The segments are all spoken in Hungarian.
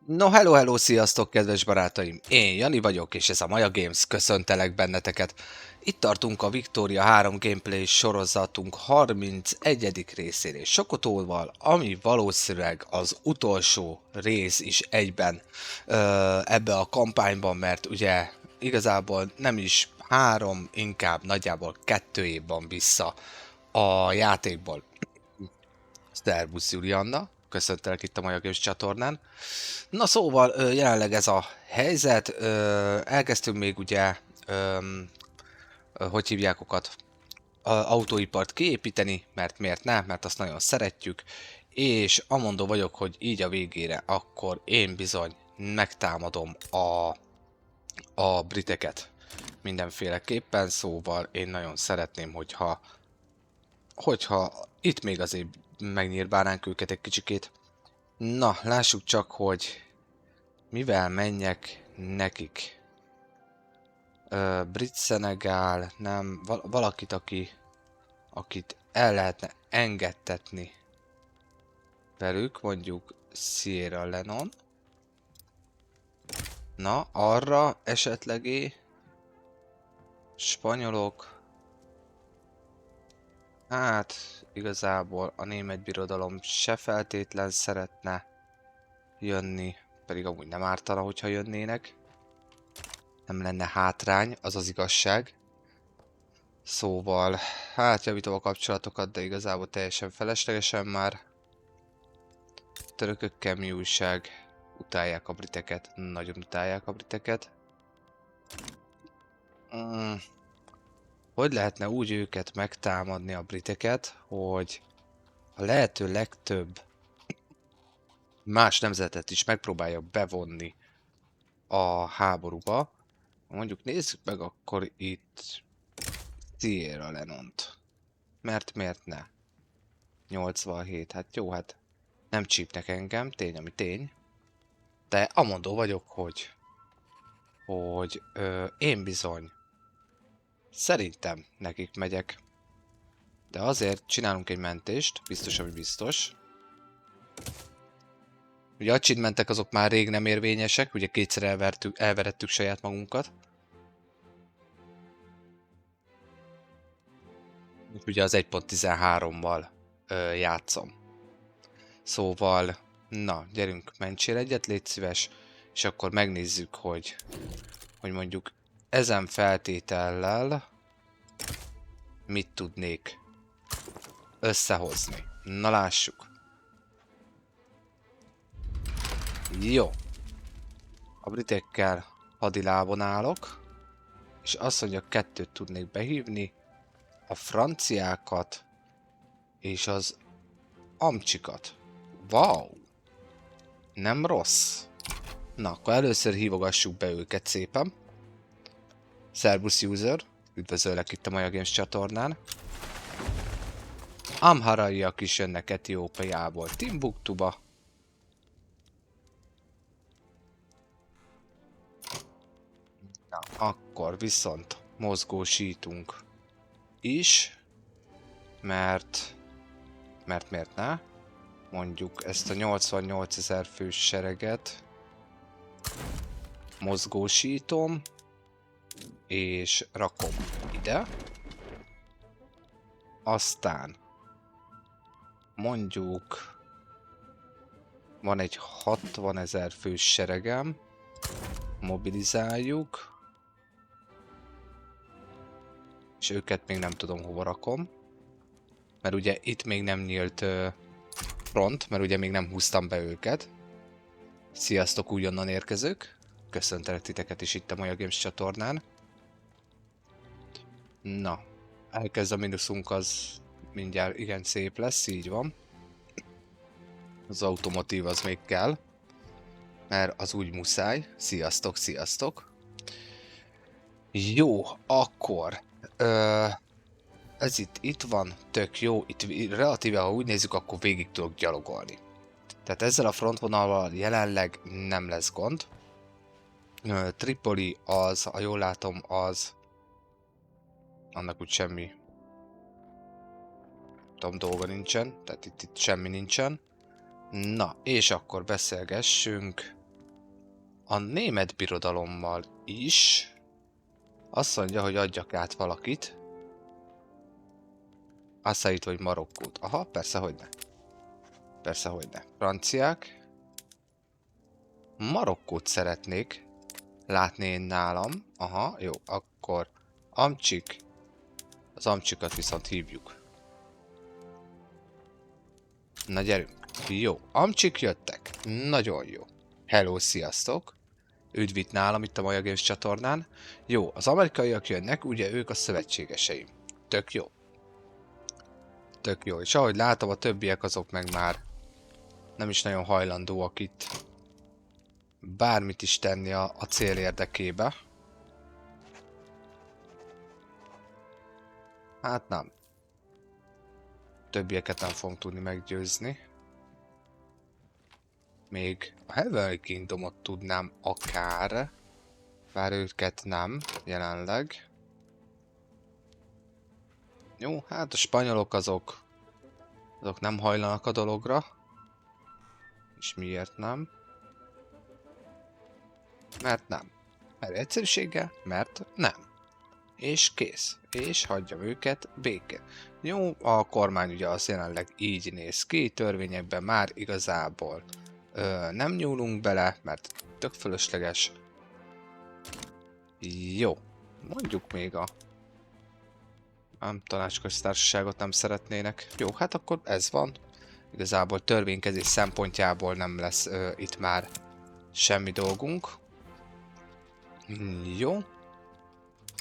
No, hello, hello, sziasztok, kedves barátaim! Én Jani vagyok, és ez a Maja Games, köszöntelek benneteket. Itt tartunk a Victoria 3 gameplay sorozatunk 31. részénél Sokotóval, ami valószínűleg az utolsó rész is egyben ebbe a kampányban, mert ugye igazából nem is 3, inkább nagyjából 2 év van vissza a játékból. Szervusz Julianna, köszöntelek itt a Maja Games csatornán. Na szóval jelenleg ez a helyzet, elkezdtünk még ugye, hogy hívják okat, autóipart kiépíteni, mert miért ne, mert azt nagyon szeretjük, és amondó vagyok, hogy így a végére akkor én bizony megtámadom a briteket mindenféleképpen, szóval én nagyon szeretném, hogyha itt még azért megnyírbálnánk őket egy kicsikét. Na, lássuk csak, hogy mivel menjek nekik. Brit-Szenegál, nem, valakit, akit el lehetne engedtetni velük, mondjuk Sierra Leone. Na, arra esetlegé spanyolok. Hát, igazából a német birodalom se feltétlen szeretne jönni, pedig amúgy nem ártana, hogyha jönnének. Nem lenne hátrány, az az igazság. Szóval, hát javítom a kapcsolatokat, de igazából teljesen feleslegesen már. Törökökkel mi újság? Utálják a briteket, nagyon utálják a briteket. Hogy lehetne úgy őket megtámadni a briteket, hogy a lehető legtöbb más nemzetet is megpróbálja bevonni a háborúba. Mondjuk nézzük meg akkor itt Sierra Leone-t. Mert miért ne? 87, hát jó, hát nem csípnek engem, tény ami tény. De amondó vagyok, hogy én bizony szerintem nekik megyek. De azért csinálunk egy mentést, biztos ami biztos. Ugye achievement-ek azok már rég nem érvényesek, ugye kétszer elverettük saját magunkat. Ugye az 1.13-mal játszom. Szóval, na, gyerünk, mentsél egyet, légy szíves, és akkor megnézzük, hogy mondjuk ezen feltétellel mit tudnék összehozni. Na lássuk. Jó. A britekkel hadilábon állok, és azt mondja, 2 tudnék behívni, a franciákat és az amcsikat. Wow! Nem rossz. Na, akkor először hívogassuk be őket szépen. Szervusz user, üdvözöllek itt a Maja Games csatornán. Amharaiak is jönnek Etiópiából Timbuktuba. Na, akkor viszont mozgósítunk is, mert miért ne? Mondjuk ezt a 88 000 fős sereget mozgósítom, és rakom ide. Aztán mondjuk van egy 60 000 fős seregem, mobilizáljuk, és őket még nem tudom hova rakom, mert ugye itt még nem nyílt front, mert ugye még nem húztam be őket. Sziasztok újonnan érkezők, köszöntelek titeket is itt a Maja Games csatornán. Na, elkezd a mínuszunk, az mindjárt igen szép lesz, így van. Az automotív az még kell, mert az úgy muszáj. Sziasztok, sziasztok. Jó, akkor ez itt van, tök jó, itt relatíve, ha úgy nézzük, akkor végig tudok gyalogolni. Tehát ezzel a frontvonallal jelenleg nem lesz gond. Tripoli az, ha jól látom, az annak úgy semmi dolga nincsen, tehát itt semmi nincsen. Na, és akkor beszélgessünk a német birodalommal is. Azt mondja, hogy adjak át valakit. Asszait vagy Marokkót. Aha, persze, hogy ne. Persze, hogy ne. Franciák. Marokkót szeretnék látni én nálam. Aha, jó, akkor Amcsik. Az Amcsikat viszont hívjuk. Na gyerünk. Jó, Amcsik jöttek. Nagyon jó. Hello, sziasztok. Üdv itt nálam, itt a Maja Games csatornán. Jó, az amerikaiak jönnek, ugye ők a szövetségeseim. Tök jó. Tök jó. És ahogy látom, a többiek azok meg már nem is nagyon hajlandóak itt bármit is tenni a cél érdekébe. Hát nem. Többieket nem fogunk tudni meggyőzni. Még a Heavenly Kingdomot tudnám akár, bár őket nem jelenleg. Jó, hát a spanyolok azok nem hajlanak a dologra. És miért nem? Mert nem. Mert egyszerűséggel, mert nem. És kész. És hagyjam őket békén. Jó, a kormány ugye az jelenleg így néz ki, törvényekben már igazából nem nyúlunk bele, mert tök fölösleges. Jó, mondjuk még a tanácsköztársaságot nem szeretnének. Jó, hát akkor ez van. Igazából törvénykezés szempontjából nem lesz itt már semmi dolgunk. Jó.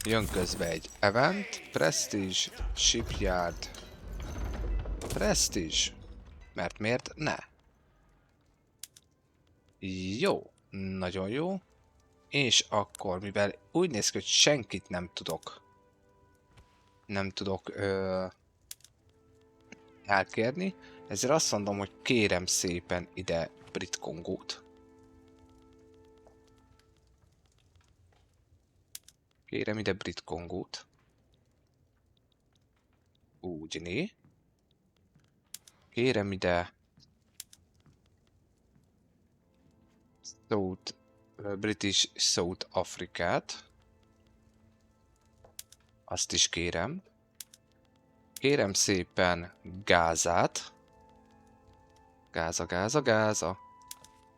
Jön közbe egy event. Prestige, Shipyard. Prestige. Mert miért ne? Jó. Nagyon jó. És akkor, mivel úgy néz ki, hogy senkit nem tudok elkérni, ezért azt mondom, hogy kérem szépen ide Brit Kongót. Kérem ide Brit Kongót. Úgy né. Kérem ide British South Afrikát. Azt is kérem. Kérem szépen Gázát. Gáza.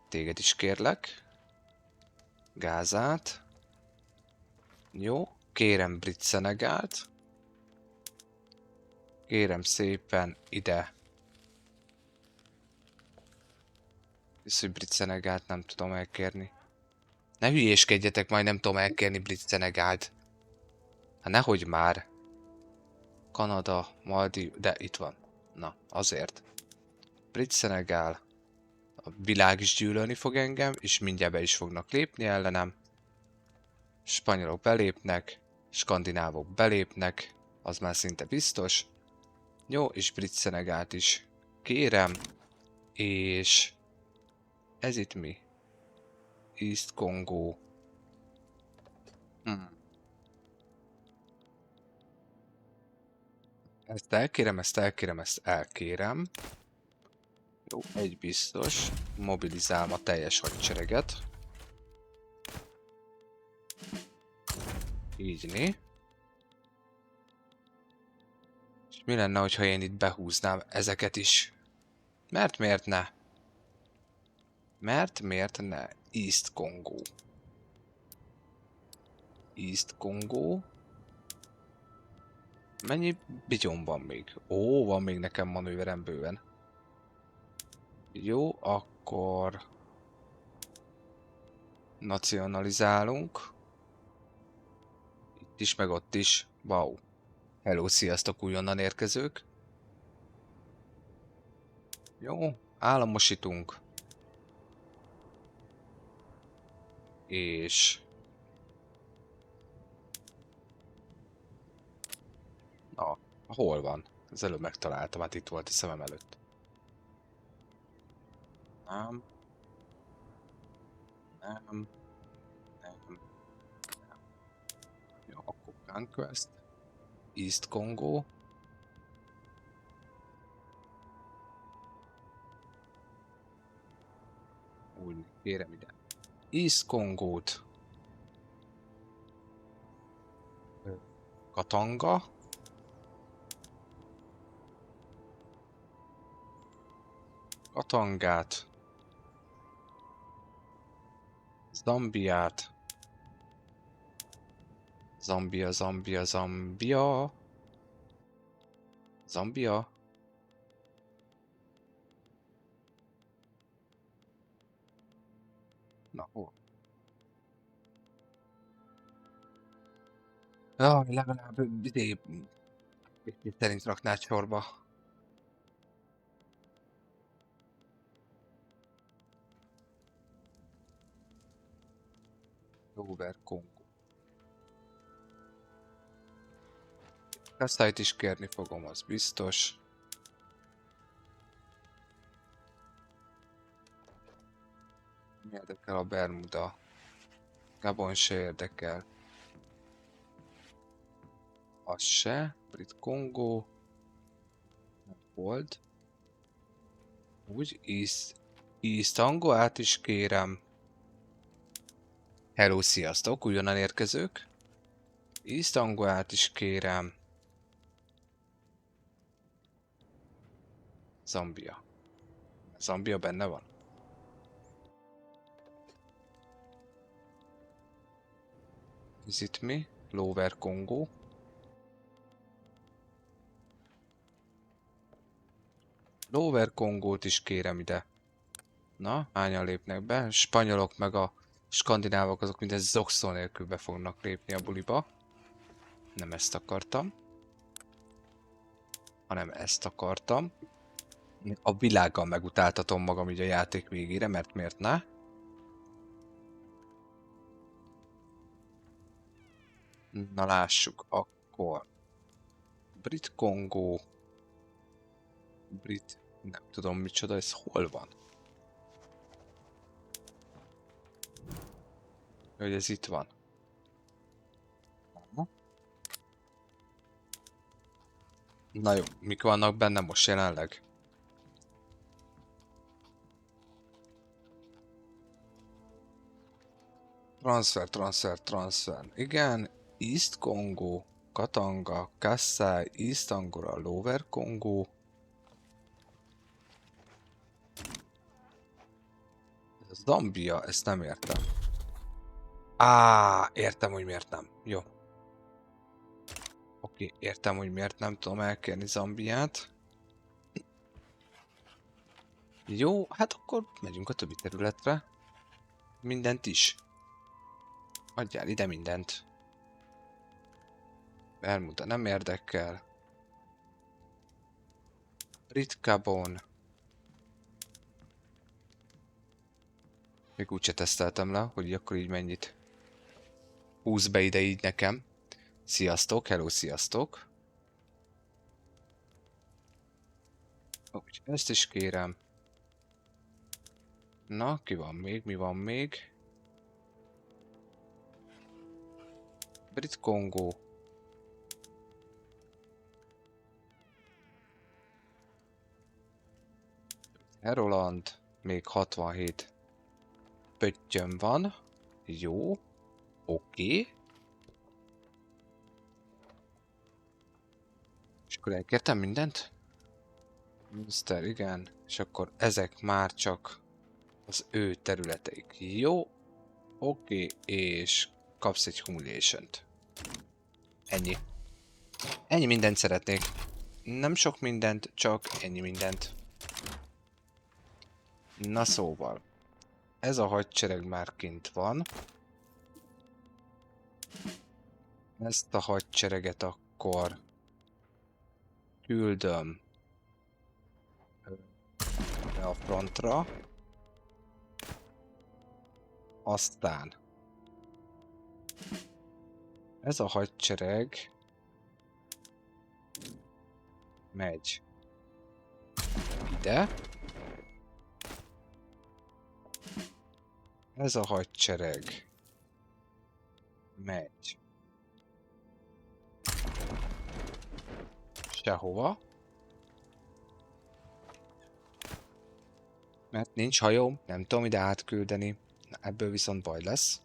Téged is kérlek. Gázát. Jó. Kérem Brit Szenegált. Kérem szépen ide. Viszont Brit Szenegált nem tudom elkérni. Ne hülyéskedjetek, majd nem tudom elkérni Brit Szenegált. Hát nehogy már. Kanada, Maldiv, de itt van. Na, azért. Brit Szenegál. A világ is gyűlölni fog engem, és mindjárt be is fognak lépni ellenem. Spanyolok belépnek, skandinávok belépnek, az már szinte biztos. Jó, és Brit Szenegált is kérem. És ez itt mi? East Congo. Ezt elkérem. Jó, egy biztos. Mobilizálom a teljes hadsereget. Így né. És mi lenne, hogyha én itt behúznám ezeket is? Mert miért ne? Mert miért ne? East Congo. East Congo. Mennyi bityom van még? Ó, van még nekem manőverem bőven. Jó, akkor nacionalizálunk. Itt is, meg ott is. Wow. Hello, sziasztok újonnan érkezők. Jó, államosítunk. És... Na, hol van? Az előbb megtaláltam, hát itt volt a szemem előtt. Nem. Nem. Jó, akkor Conquest. East Congo. Úgy, kérem ide. East Kongót. Katanga. Katangát. Zambiát. Zambia. Zambia. Na, hol? Jaj, legalább szerint raknád sorba. Lower Congo. Kasszájt is kérni fogom, az biztos. Mi érdekel a Bermuda? Gabon se érdekel. Az se. Brit Kongó. Hold. Úgy, East Angoát is kérem. Hello, sziasztok, újonnan érkezők. East Angoát is kérem. Zambia. Zambia benne van. Visit me. Lower Congo. Lower Kongót is kérem ide. Na, hányan lépnek be? Spanyolok meg a skandinávok azok minden zokszó nélkül be fognak lépni a buliba. Nem ezt akartam. Hanem ezt akartam. A világgal megutáltatom magam így a játék végére, mert miért ne? Na lássuk, akkor... Brit Kongó... Brit... Nem tudom micsoda, ez hol van? Hogy ez itt van. Na jó, mik vannak benne most jelenleg? Transfer. Igen, East Congo, Katanga, Kassai, East Angola, Lower Congo. Ez Zambia, ezt nem értem. Értem, hogy miért nem. Jó. Oké, értem, hogy miért nem tudom elkérni Zambiát. Jó, hát akkor megyünk a többi területre. Mindent is. Adjál ide mindent. Bermuda nem érdekel. Brit Gabon. Még úgyse teszteltem le, hogy akkor így mennyit. Húz be ide így nekem. Sziasztok, hello, sziasztok. Úgy, ezt is kérem. Na, ki van még, mi van még? Brit Kongó. Heroland. Még 67 pöttyön van. Jó. Oké. És akkor elkértem mindent? Mr. igen. És akkor ezek már csak az ő területeik. Jó. Oké. És kapsz egy humiliation-t. Ennyi. Ennyi mindent szeretnék. Nem sok mindent, csak ennyi mindent. Na szóval. Ez a hadsereg már kint van. Ezt a hadsereget akkor küldöm a frontra. Aztán ez a hadsereg megy ide. Ez a hadsereg megy sehova. Mert nincs hajóm, nem tudom ide átküldeni. Na, ebből viszont baj lesz.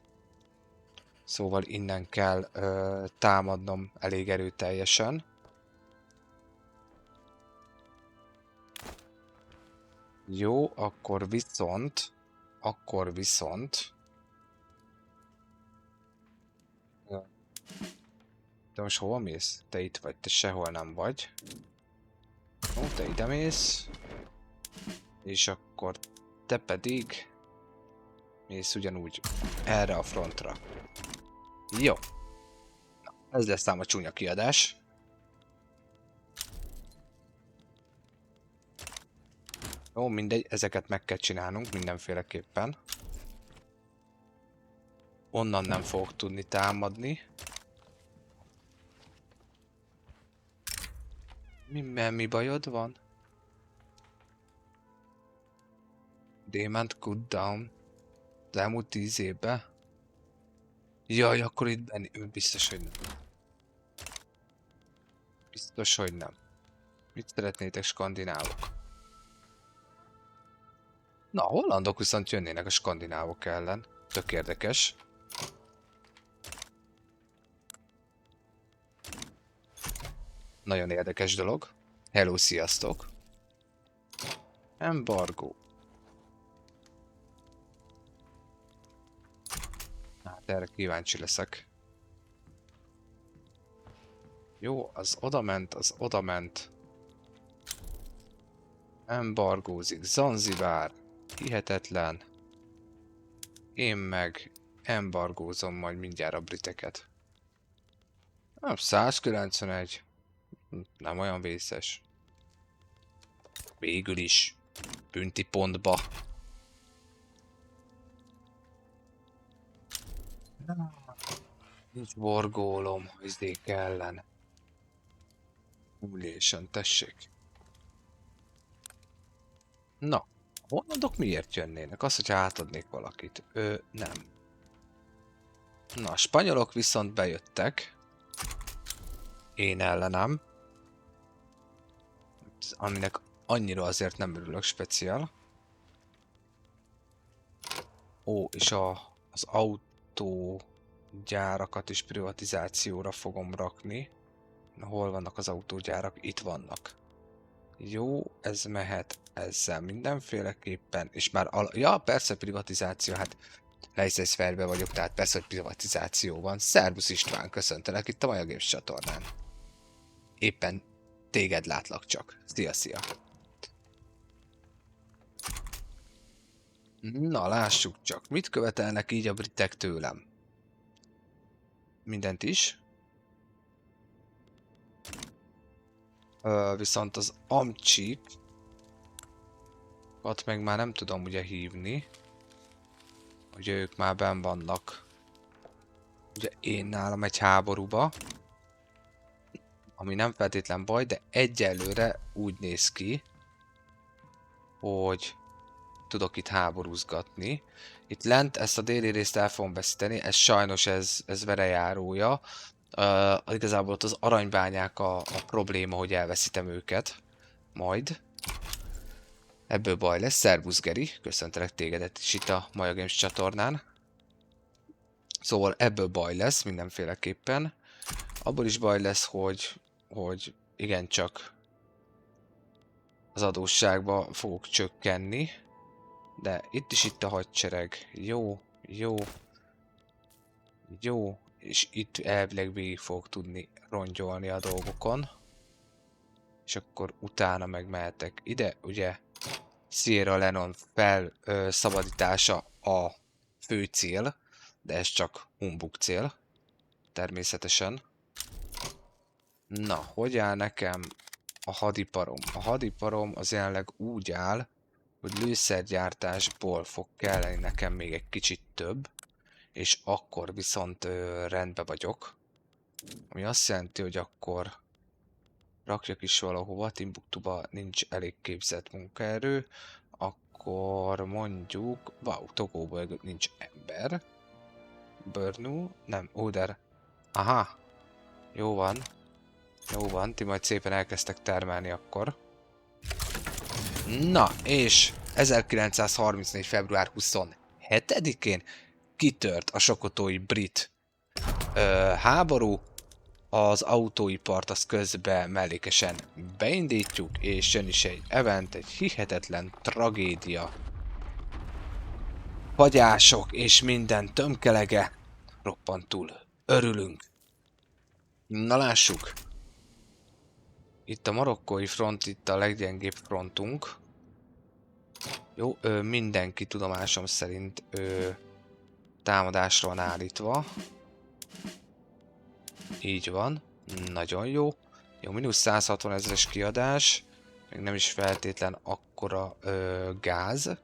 Szóval innen kell támadnom elég erőteljesen. Jó, akkor viszont... De most hova mész? Te itt vagy, te sehol nem vagy. Ó, te ide mész. És akkor te pedig... mész ugyanúgy erre a frontra. Jó. Na, ez lesz ám a csúnya kiadás. Jó, mindegy, ezeket meg kell csinálnunk mindenféleképpen. Onnan nem fogok tudni támadni. Mi bajod van? Démant cooldown. Az elmúlt 10 évben? Jaj, akkor itt biztos, hogy nem. Biztos, hogy nem. Mit szeretnétek, skandinávok? Na, a hollandok viszont jönnének a skandinávok ellen. Tök érdekes. Nagyon érdekes dolog. Hello, sziasztok! Embargo. Hát erre kíváncsi leszek. Jó, az odament. Embargózik. Zanzibár. Hihetetlen. Én meg embargózom majd mindjárt a briteket. 191. Nem olyan vészes. Végül is. Bünti pontba. Nincs borgólom izék ellen. Ülésen, tessék. Na, a hollandok miért jönnének? Az, hogyha átadnék valakit. Nem. Na, a spanyolok viszont bejöttek. Én ellenem. Aminek annyira azért nem örülök speciál. Ó, és az autógyárakat is privatizációra fogom rakni. Na, hol vannak az autógyárak? Itt vannak. Jó, ez mehet ezzel mindenféleképpen, és már ja, persze privatizáció, hát Leicester vagyok, tehát persze, hogy privatizáció van. Szervusz István, köszöntelek itt a Maja Games csatornán. Éppen téged látlak csak. Szia! Na, lássuk csak, mit követelnek így a britek tőlem? Mindent is. Viszont az amcsik ott meg már nem tudom ugye hívni. Ugye ők már benn vannak. Ugye én nálam egy háborúba. Ami nem feltétlen baj, de egyelőre úgy néz ki, hogy tudok itt háborúzgatni. Itt lent ezt a déli részt el fogom veszíteni, ez sajnos ez verejárója. Igazából ott az aranybányák a probléma, hogy elveszítem őket. Majd. Ebből baj lesz. Szervusz Geri, köszöntelek tégedet is itt a Maja Games csatornán. Szóval ebből baj lesz mindenféleképpen. Abból is baj lesz, hogy igencsak az adósságba fogok csökkenni. De itt a hadsereg. Jó. És itt elvileg végig fogok tudni rongyolni a dolgokon. És akkor utána megmehetek ide, ugye Sierra Leone felszabadítása a fő cél, de ez csak humbug cél, természetesen. Na, hogy áll nekem a hadiparom? A hadiparom az jelenleg úgy áll, hogy lőszergyártásból fog kelleni nekem még egy kicsit több, és akkor viszont rendben vagyok. Ami azt jelenti, hogy akkor rakjak is valahova, Timbuktuba nincs elég képzett munkaerő, akkor mondjuk, wow, Togóban nincs ember. Brno, nem, Oder. Aha, jó van, ti majd szépen elkezdtek termelni akkor. Na, és 1934. február 27, 7-én kitört a sokotói brit háború, az autóipart az közben mellékesen beindítjuk, és jön is egy event, egy hihetetlen tragédia. Fagyások és minden tömkelege, roppantul örülünk. Na lássuk! Itt a marokkói front, itt a leggyengébb frontunk. Jó, mindenki tudomásom szerint támadásra van állítva. Így van. Nagyon jó. Jó, mínusz 160 000-es kiadás. Még nem is feltétlen akkora gáz.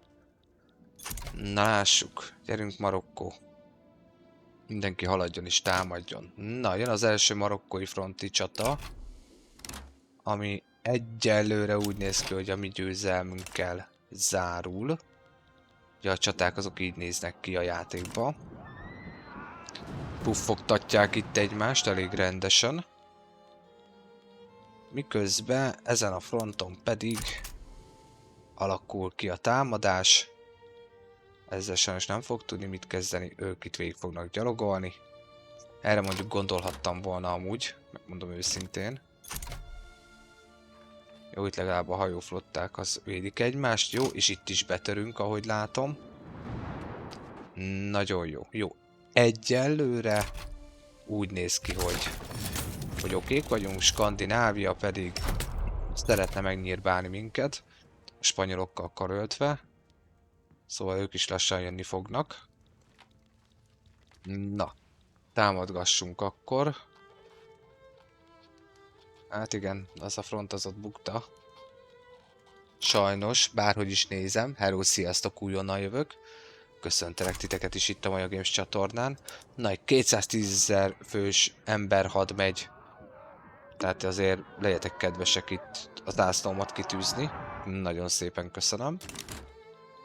Na lássuk. Gyerünk Marokkó. Mindenki haladjon és támadjon. Na, jön az első marokkói fronti csata. Ami egyelőre úgy néz ki, hogy a mi győzelmünkkel zárul. Ugye a csaták azok így néznek ki a játékba. Puffogtatják itt egymást elég rendesen. Miközben ezen a fronton pedig alakul ki a támadás. Ezzel sajnos nem fog tudni mit kezdeni, ők itt végig fognak gyalogolni. Erre mondjuk gondolhattam volna amúgy, megmondom őszintén. Jó, itt legalább a hajóflották az védik egymást, jó, és itt is betörünk, ahogy látom. Nagyon jó, jó. Egyelőre úgy néz ki, hogy okék vagyunk, Skandinávia pedig szeretne megnyírbálni minket, a spanyolokkal karöltve. Szóval ők is lassan jönni fognak. Na, támadgassunk akkor. Hát igen, az a front az ott bukta. Sajnos, bárhogy is nézem. Hello, sziasztok, újonnan jövök. Köszöntelek titeket is itt a Maja Games csatornán. Na, egy 210 000 fős emberhad megy. Tehát azért legyetek kedvesek itt a zászlómat kitűzni. Nagyon szépen köszönöm.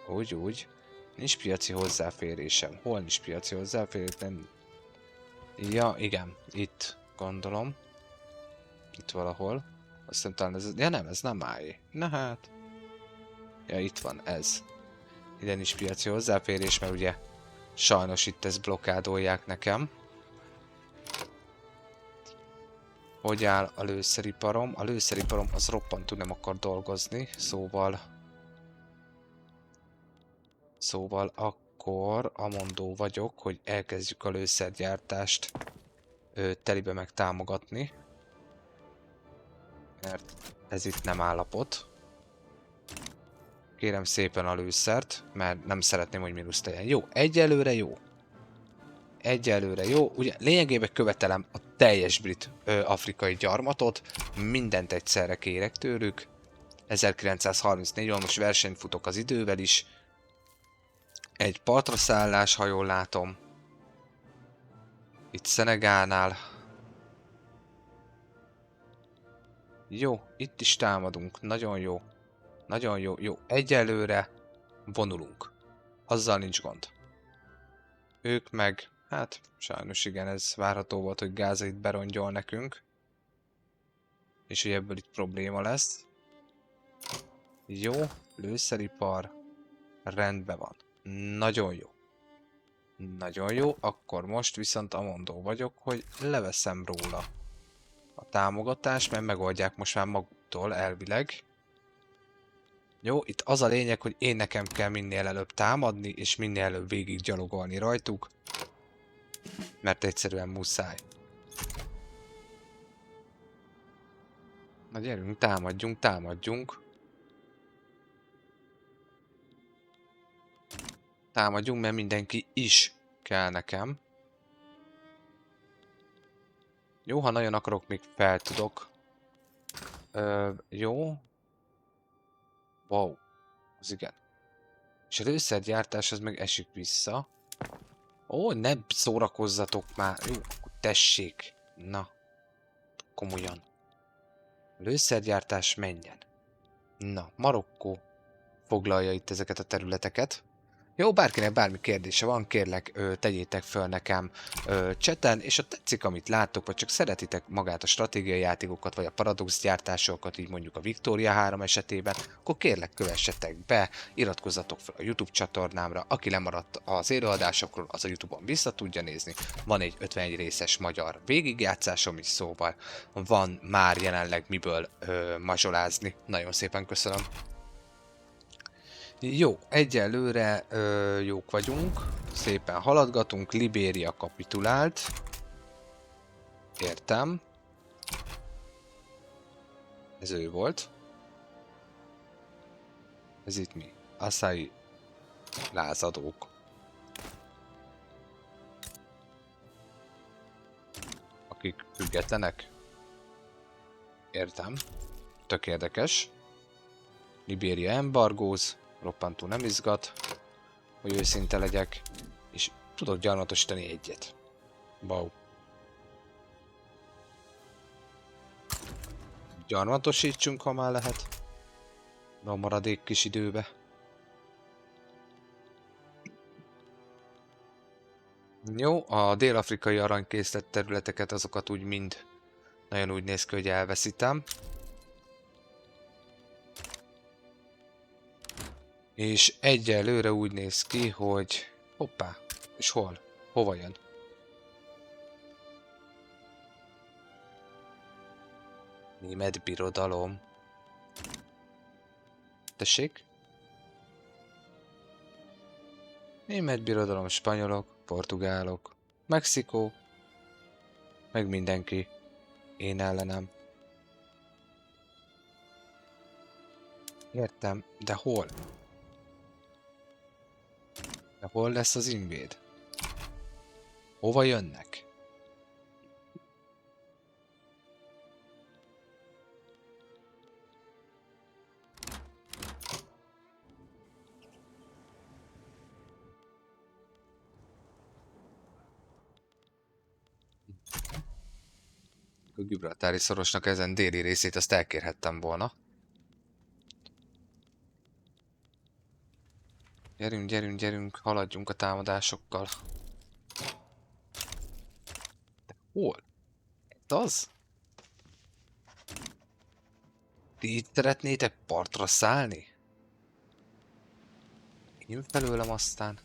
Úgy. Nincs piaci hozzáférésem. Hol nincs piaci hozzáférésem? Ja, igen. Itt, gondolom. Itt valahol. Azt hiszem talán ez... Ja nem, ez nem állj. Na hát. Ja, itt van ez. Ide nincs piaci hozzáférés, mert ugye sajnos itt ezt blokkádolják nekem. Hogy áll a lőszeriparom? A lőszeriparom az roppantú nem akar dolgozni, Szóval akkor amondó vagyok, hogy elkezdjük a lőszergyártást telibe meg támogatni. Mert ez itt nem állapot. Kérem szépen a lőszert, mert nem szeretném, hogy mínusz legyen. Jó, egyelőre jó. Egyelőre jó. Ugye lényegében követelem a teljes brit afrikai gyarmatot. Mindent egyszerre kérek tőlük. 1934-ben most versenyt futok az idővel is. Egy partra szállás, ha jól látom. Itt Szenegálnál. Jó, itt is támadunk. Nagyon jó. Nagyon jó. Jó, egyelőre vonulunk. Azzal nincs gond. Ők meg, hát sajnos igen, ez várható volt, hogy Gáza itt berongyol nekünk. És hogy ebből itt probléma lesz. Jó, lőszeripar. Rendben van. Nagyon jó. Nagyon jó, akkor most viszont amondó vagyok, hogy leveszem róla a támogatást, mert megoldják most már maguktól elvileg. Jó, itt az a lényeg, hogy én nekem kell minél előbb támadni, és minél előbb végig gyalogolni rajtuk. Mert egyszerűen muszáj. Na gyerünk, támadjunk, támadjunk. Támadjunk, mert mindenki is kell nekem. Jó, ha nagyon akarok, még fel tudok. Jó. Wow. Az igen. És a lőszergyártás az meg esik vissza. Ó, ne szórakozzatok már. Jó, akkor tessék. Na. Komolyan. A lőszergyártás menjen. Na, Marokkó foglalja itt ezeket a területeket. Jó, bárkinek bármi kérdése van, kérlek, tegyétek föl nekem chaten, és ha tetszik, amit láttok, vagy csak szeretitek magát a stratégiai játékokat, vagy a paradox gyártásokat, így mondjuk a Victoria 3 esetében, akkor kérlek, kövessetek be, iratkozzatok fel a YouTube csatornámra, aki lemaradt az élőadásokról, az a YouTube-on vissza tudja nézni. Van egy 51 részes magyar végigjátszásom is, szóval van már jelenleg miből mazsolázni. Nagyon szépen köszönöm. Jó, egyelőre jók vagyunk, szépen haladgatunk, Libéria kapitulált. Értem. Ez ő volt. Ez itt mi? Asszai lázadók. Akik függetlenek? Értem. Tök érdekes. Libéria embargóz. Roppantú nem izgat, hogy őszinte legyek, és tudok gyarmatosítani egyet. Wow. Gyarmatosítsunk, ha már lehet. A maradék kis időbe. Jó, a dél-afrikai aranykészlet területeket, azokat úgy mind nagyon úgy néz ki, hogy elveszítem. És egyelőre úgy néz ki, hogy... Hoppá! És hol? Hova jön? Német birodalom. Tessék? Német birodalom, spanyolok, portugálok, Mexikó, meg mindenki. Én ellenem. Értem, de hol? De hol lesz az invéd? Hova jönnek? A Gibraltári szorosnak ezen déli részét azt elkérhettem volna. Gyerünk, gyerünk, gyerünk, haladjunk a támadásokkal. De hol? Ez az? Ti itt szeretnétek partra szállni? Én felőlem aztán.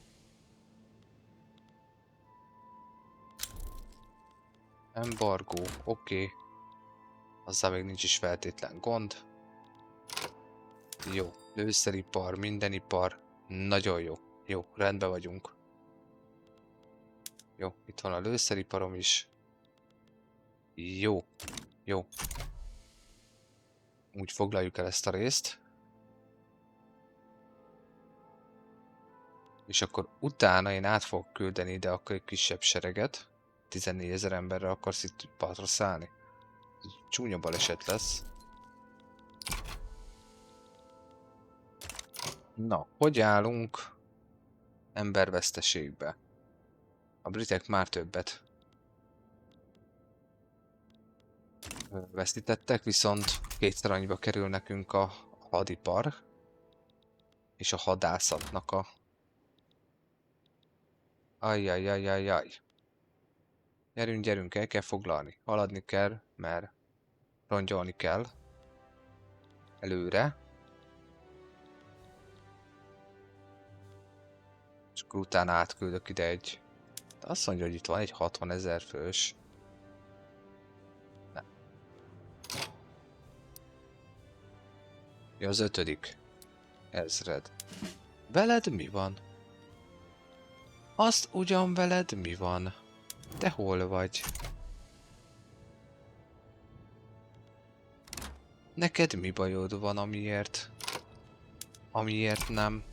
Embargó, oké. Azzal még nincs is feltétlen gond. Jó, lőszeripar, minden ipar. Nagyon jó. Jó, rendben vagyunk. Jó, itt van a lőszeriparom is. Jó, jó. Úgy foglaljuk el ezt a részt. És akkor utána én át fogok küldeni ide akkor egy kisebb sereget. 14 000 emberre akarsz itt partra szállni. Csúnya baleset lesz. Na, hogy állunk emberveszteségbe? A britek már többet veszítettek, viszont kétszer annyiba kerül nekünk a hadipar és a hadászatnak a... Ajjajjajjajjaj. Gyerünk, gyerünk, el kell foglalni. Haladni kell, mert rongyolni kell. Előre. És akkor utána átküldök ide egy... De azt mondja, hogy itt van egy 60 000 fős. Nem. Ja, az 5. ezred. Veled mi van? Azt ugyan veled mi van? Te hol vagy? Neked mi bajod van, amiért? Amiért nem?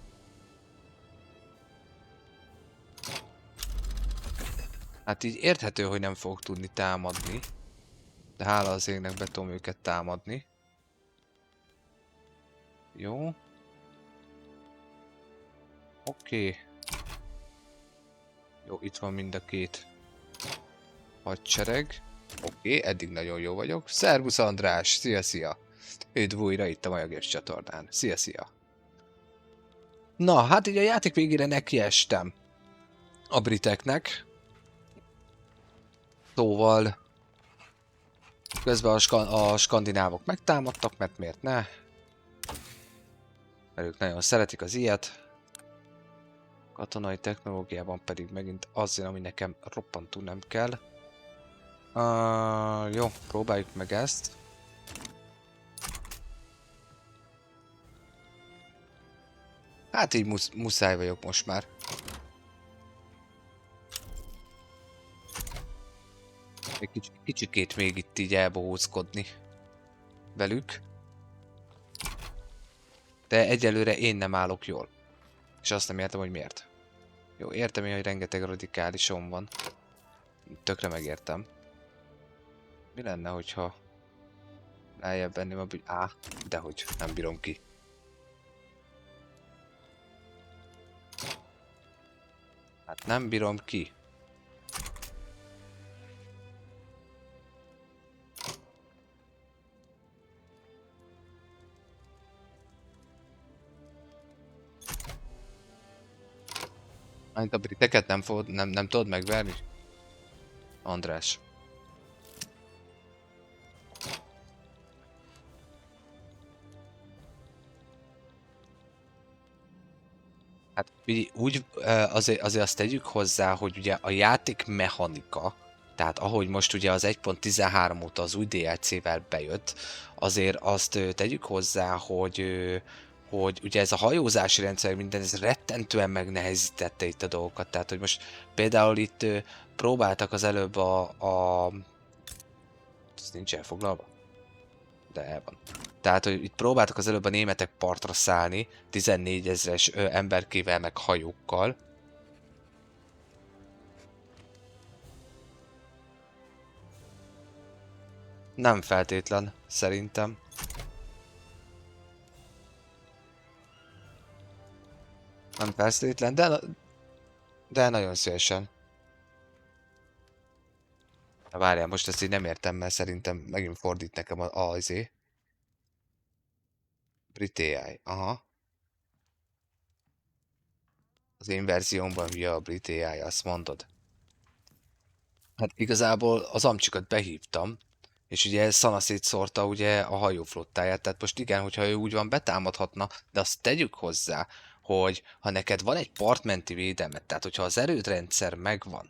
Hát így érthető, hogy nem fogok tudni támadni. De hála az égnek be tudom őket támadni. Jó. Oké. Jó, itt van mind a két hadsereg. Oké, eddig nagyon jó vagyok. Szervusz András! Szia, szia! Üdv újra itt a Maja Games csatornán. Szia, szia! Na, hát így a játék végére nekiestem a briteknek. Szóval közben a skandinávok megtámadtak, mert miért ne? Mert ők nagyon szeretik az ilyet. Katonai technológiában pedig megint az jön, ami nekem roppantú nem kell. Jó, próbáljuk meg ezt. Hát így muszáj vagyok most már. Egy kicsikét még itt így elbohózkodni velük. De egyelőre én nem állok jól. És azt nem értem, hogy miért. Jó, értem én, hogy rengeteg radikálisom van. Tökre megértem. Mi lenne, hogyha lejjebb venném a dehogy nem bírom ki. Hát nem bírom ki. Hát a briteket nem tudod megverni? András. Hát úgy azért azt tegyük hozzá, hogy ugye a játék mechanika, tehát ahogy most ugye az 1.13 óta az új DLC-vel bejött, azért azt tegyük hozzá, hogy ugye ez a hajózási rendszer minden, ez rettentően megnehezítette itt a dolgokat. Tehát, hogy most például itt próbáltak az előbb ez nincs elfoglalva? De el van. Tehát, hogy itt próbáltak az előbb a németek partra szállni, 14 ezres emberkével meg hajókkal. Nem feltétlen, szerintem. Nem feltétlen, de nagyon szívesen. Na várjál, most ezt így nem értem, mert szerintem megint fordít nekem izé. Brit AI, aha. Az én verziómban ugye a Brit AI, azt mondod. Hát igazából az amcsikat behívtam, és ugye szanaszét szórta ugye a hajóflottáját, tehát most igen, hogyha ő úgy van, betámadhatna, de azt tegyük hozzá, hogy ha neked van egy partmenti védelmet, tehát hogyha az erődrendszer megvan,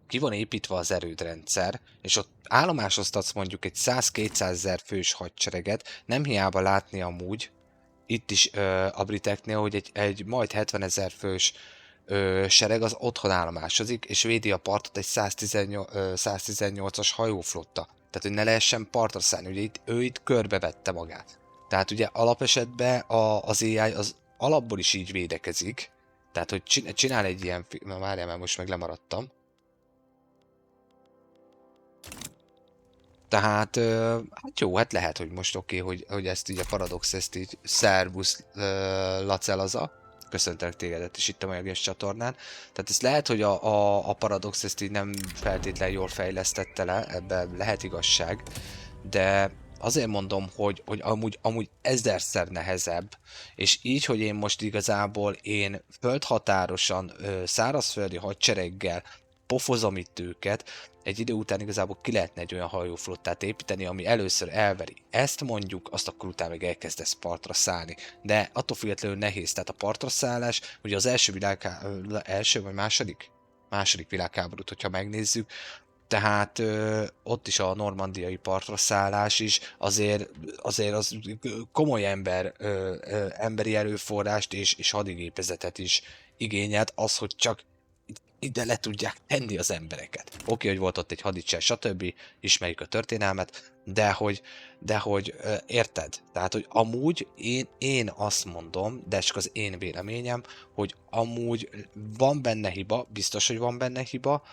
ki van építve az erődrendszer, és ott állomásoztatsz mondjuk egy 100-200 ezer fős hadsereget, nem hiába látni amúgy, itt is a briteknél, hogy egy majd 70 ezer fős sereg az otthon állomásozik, és védi a partot egy 118-as hajóflotta. Tehát, hogy ne lehessen partra szállni. Ugye ő itt körbevette magát. Tehát ugye alapesetben az AI az alapból is így védekezik. Tehát, hogy csinál egy ilyen... Na várjál, mert most meg lemaradtam. Tehát, hát jó, hát lehet, hogy most oké, hogy ezt így a Paradox, ezt így szervusz Lacelaza, köszöntelek tégedet is itt a Majages csatornán. Tehát ez lehet, hogy a Paradox ezt így nem feltétlenül jól fejlesztette le, ebben lehet igazság, de azért mondom, hogy amúgy ezerszer nehezebb, és így, hogy én most igazából én földhatárosan szárazföldi hadsereggel pofozom itt őket, egy idő után igazából ki lehetne egy olyan hajóflottát építeni, ami először elveri ezt mondjuk, azt akkor utána meg elkezdesz partra szállni. De attól függetlenül nehéz, tehát a partra szállás, ugye az első vagy második világháborút, hogyha megnézzük, tehát ott is a normandiai partra szállás is azért az komoly emberi erőforrást és hadigépezetet is igényelt, az, hogy csak ide le tudják tenni az embereket. Oké, hogy volt ott egy hadicser, stb. Ismerjük a történelmet, de hogy érted? Tehát, hogy amúgy én azt mondom, de csak az én véleményem, hogy amúgy van benne hiba, biztos, hogy van benne hiba,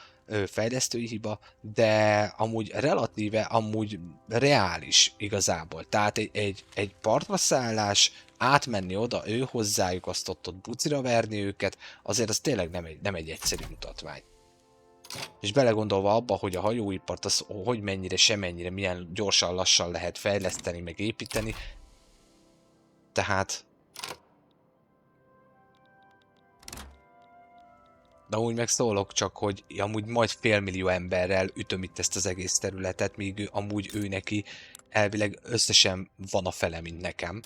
fejlesztői hiba, de amúgy relatíve, amúgy reális igazából. Tehát egy partra szállás, átmenni oda, ő hozzájuk, azt ott bucira verni őket, azért az tényleg nem egy egyszerű mutatvány. És belegondolva abba, hogy a hajóipart az hogy mennyire, semennyire, milyen gyorsan, lassan lehet fejleszteni, meg építeni, tehát De úgy meg szólok csak, hogy amúgy majd félmillió emberrel ütöm itt ezt az egész területet, míg amúgy ő neki elvileg összesen van a fele, mint nekem.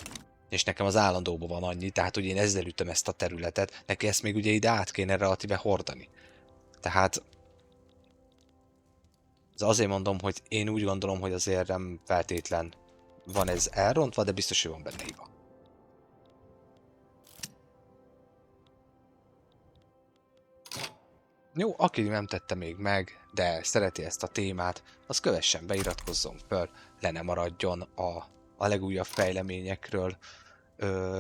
És nekem az állandóban van annyi, tehát hogy én ezzel ütöm ezt a területet, neki ezt még ugye ide át kéne relatíve hordani. Tehát azért mondom, hogy én úgy gondolom, hogy azért nem feltétlen van ez elrontva, de biztos, hogy van benne hiba. Jó, aki nem tette még meg, de szereti ezt a témát, az kövessen be, iratkozzon föl, le ne maradjon a legújabb fejleményekről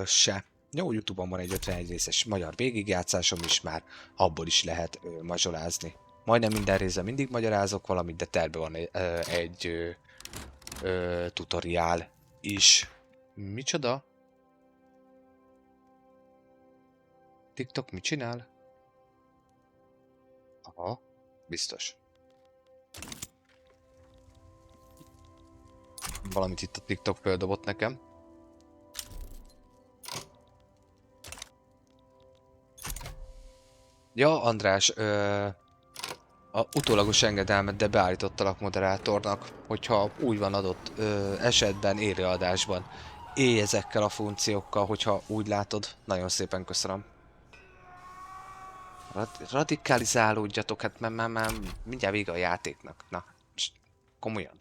se. Jó, Youtube-on van egy 51 részes magyar végigjátszásom is már, abból is lehet mazsolázni. Majdnem minden részben mindig magyarázok valamit, de terve van egy tutoriál is. Micsoda? TikTok mit csinál? Aha, biztos. Valamit itt a TikTok földobott nekem. Ja, András, a utólagos engedelmet, de beállítottalak moderátornak, hogyha úgy van adott esetben, élőadásban. Élj ezekkel a funkciókkal, hogyha úgy látod. Nagyon szépen köszönöm. Radikalizálódjatok, hát már mindjárt vége a játéknak. Na, komolyan.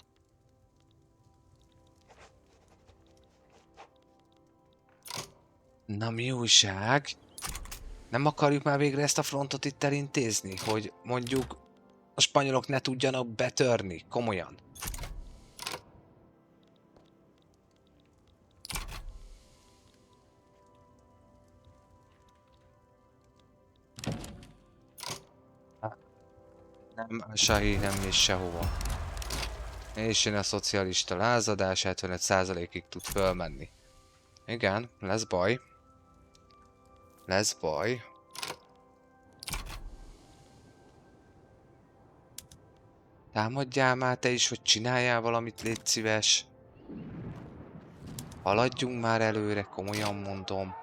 Na mi újság? Nem akarjuk már végre ezt a frontot itt elintézni? Hogy mondjuk a spanyolok ne tudjanak betörni? Komolyan. Nem, Sahi nem mész sehova. És jön a szocialista lázadás, 75%-ig tud fölmenni. Igen, lesz baj. Lesz baj. Támadjál már te is, hogy csináljál valamit, légy szíves. Haladjunk már előre, komolyan mondom.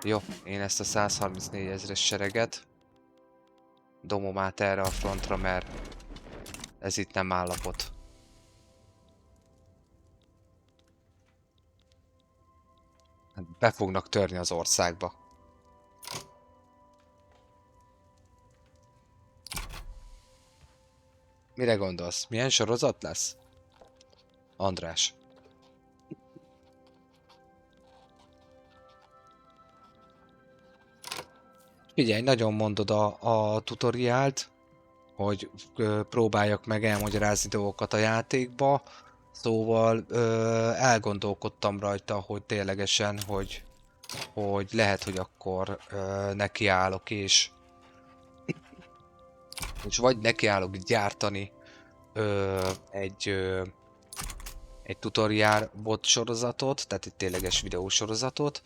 Jó, én ezt a 134 000-es sereget domom át erre a frontra, mert ez itt nem állapot. Be fognak törni az országba. Mire gondolsz? Milyen sorozat lesz? András. Figyelj, nagyon mondod a tutoriált, hogy próbáljak meg elmagyarázni dolgokat a játékba, szóval elgondolkodtam rajta, hogy ténylegesen, hogy lehet, hogy akkor nekiállok és vagy nekiállok gyártani egy tutoriál bot sorozatot, tehát egy tényleges videósorozatot,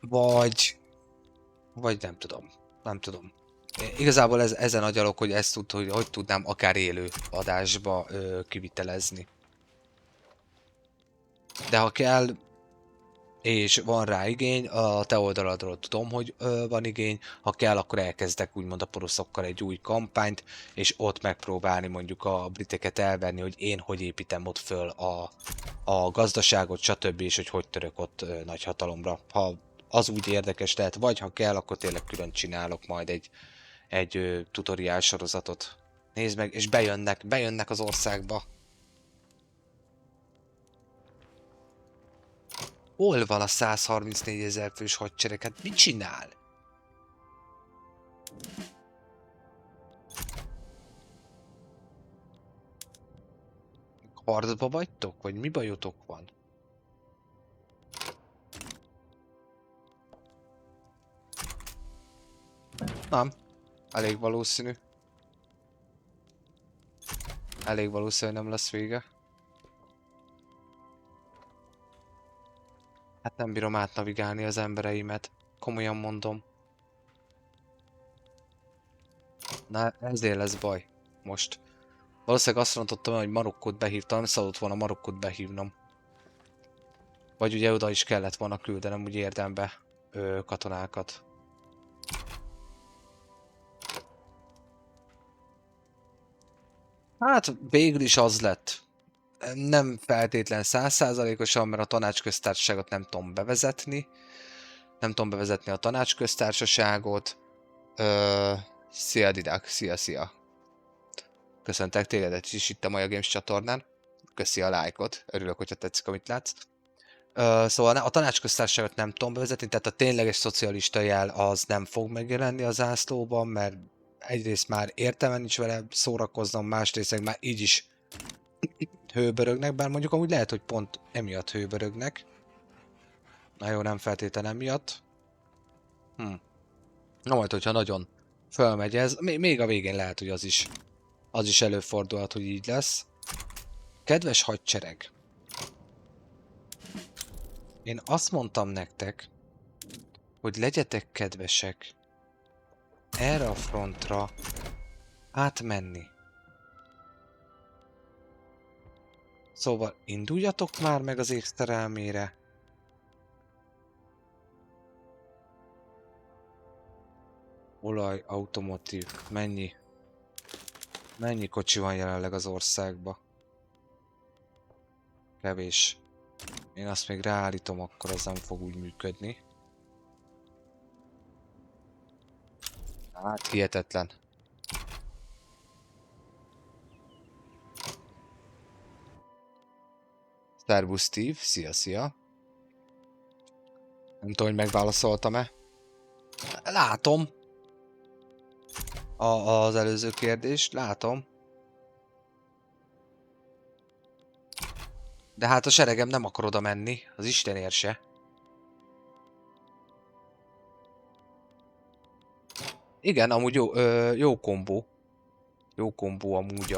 vagy nem tudom. Igazából ezen agyalok, hogy ezt hogy tudnám akár élő adásba kivitelezni. De ha kell, és van rá igény, a te oldaladról tudom, hogy van igény, ha kell, akkor elkezdek úgymond a poroszokkal egy új kampányt, és ott megpróbálni mondjuk a briteket elverni, hogy én hogy építem ott föl a gazdaságot, stb. És hogy török ott nagyhatalomra. Ha az úgy érdekes lehet, vagy ha kell, akkor tényleg külön csinálok majd egy tutoriál sorozatot. Nézd meg, és bejönnek az országba. Hol van a 134 000 fős hadsereg? Hát mit csinál? Harcba vagytok? Vagy mi bajotok van? Nem. Elég valószínű. Elég valószínű, nem lesz vége. Hát nem bírom átnavigálni az embereimet. Komolyan mondom. Na, ezért lesz baj. Most. Valószínűleg azt rontottam, hogy Marokkot behívtam, nem szabadott volna Marokkot behívnom. Vagy ugye oda is kellett volna küldenem úgy érdembe katonákat. Hát végül is az lett. Nem feltétlen 100%-osan, mert a tanácsköztársaságot nem tudom bevezetni. Nem tudom bevezetni a tanácsköztársaságot. Szia Didák, szia. Köszöntek tégedet is itt a Maja Games csatornán. Köszi a lájkot, örülök, hogyha tetszik, amit látsz. Szóval a tanácsköztársaságot nem tudom bevezetni, tehát a tényleges szocialista jel az nem fog megjelenni a zászlóban, mert egyrészt már értelme nincs vele szórakoznom, másrészt már így is hőbörögnek, bár mondjuk amúgy lehet, hogy pont emiatt hőbörögnek. Na jó, nem feltétlenül emiatt. Na majd, hogyha nagyon fölmegy ez, még a végén lehet, hogy az is előfordulhat, hogy így lesz. Kedves hadsereg, én azt mondtam nektek, hogy legyetek kedvesek erre a frontra átmenni. Szóval induljatok már meg az ékszerelmére. Olaj, automotív, mennyi kocsi van jelenleg az országban? Kevés. Én azt még ráállítom, akkor az nem fog úgy működni. Hát hihetetlen. Szervusz Steve, szia. Nem tudom, hogy megválaszoltam-e. Látom. Az előző kérdést, látom. De hát a seregem nem akar oda menni, az Istenért se. Igen, amúgy jó kombó. Jó kombó amúgy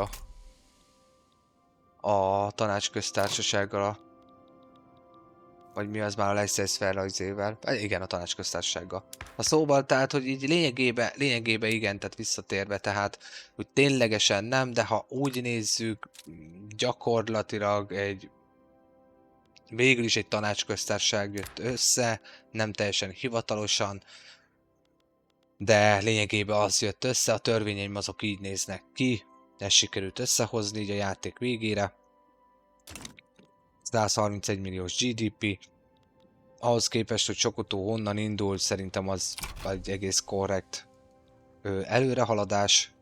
a tanácsköztársasággal, vagy mi az már a Leicester felrajzével. Igen, a tanácsköztársasággal. A szóval, tehát, hogy így lényegébe igen, tehát visszatérve, tehát, hogy ténylegesen nem, de ha úgy nézzük, gyakorlatilag végül is egy tanácsköztársaság jött össze, nem teljesen hivatalosan, de lényegében az jött össze, a törvényeim azok így néznek ki, ezt sikerült összehozni így a játék végére. 131 milliós GDP, ahhoz képest, hogy Sokotó honnan indul, szerintem az egy egész korrekt előrehaladás.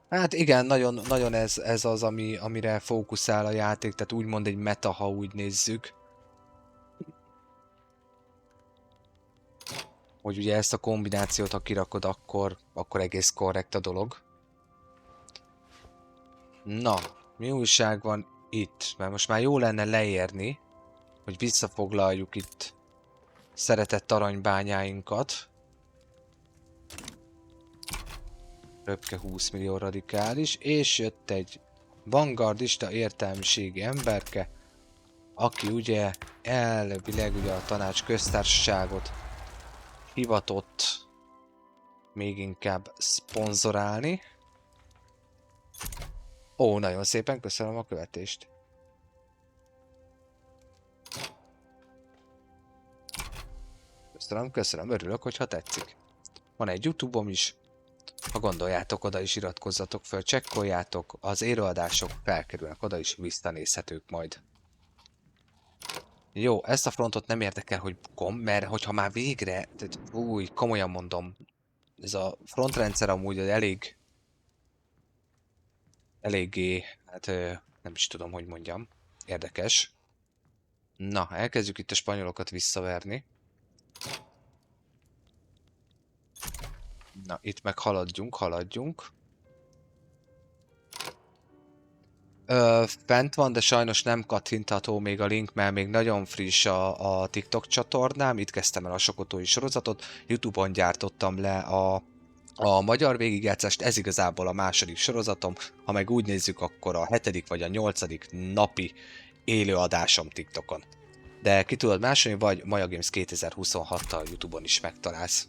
Hát igen, nagyon ez az, amire fókuszál a játék, tehát úgymond egy meta, ha úgy nézzük. Hogy ugye ezt a kombinációt, ha kirakod, akkor egész korrekt a dolog. Na, mi újság van itt? Mert most már jó lenne leérni, hogy visszafoglaljuk itt szeretett aranybányáinkat. Röpke 20 millió radikális, és jött egy vanguardista értelmiségi emberke, aki ugye elvileg ugye a tanács köztársaságot hivatott még inkább szponzorálni. Ó, nagyon szépen köszönöm a követést. Köszönöm, örülök, hogyha tetszik. Van egy YouTube-om is, ha gondoljátok, oda is iratkozzatok föl, csekkoljátok, az élőadások felkerülnek, oda is visszanézhetők majd. Jó, ezt a frontot nem érdekel, hogy bukom, mert hogyha már végre, komolyan mondom, ez a frontrendszer amúgy eléggé, hát nem is tudom, hogy mondjam, érdekes. Na, elkezdjük itt a spanyolokat visszaverni. Na, itt meg haladjunk. Fent van, de sajnos nem kattintható még a link, mert még nagyon friss a TikTok csatornám. Itt kezdtem el a Sokotói sorozatot. YouTube-on gyártottam le a magyar végigjátszást, ez igazából a második sorozatom. Ha meg úgy nézzük, akkor a 7. vagy a 8. napi élőadásom TikTokon. De ki tudod másolni, vagy Maja Games 2026-tal YouTube-on is megtalálsz.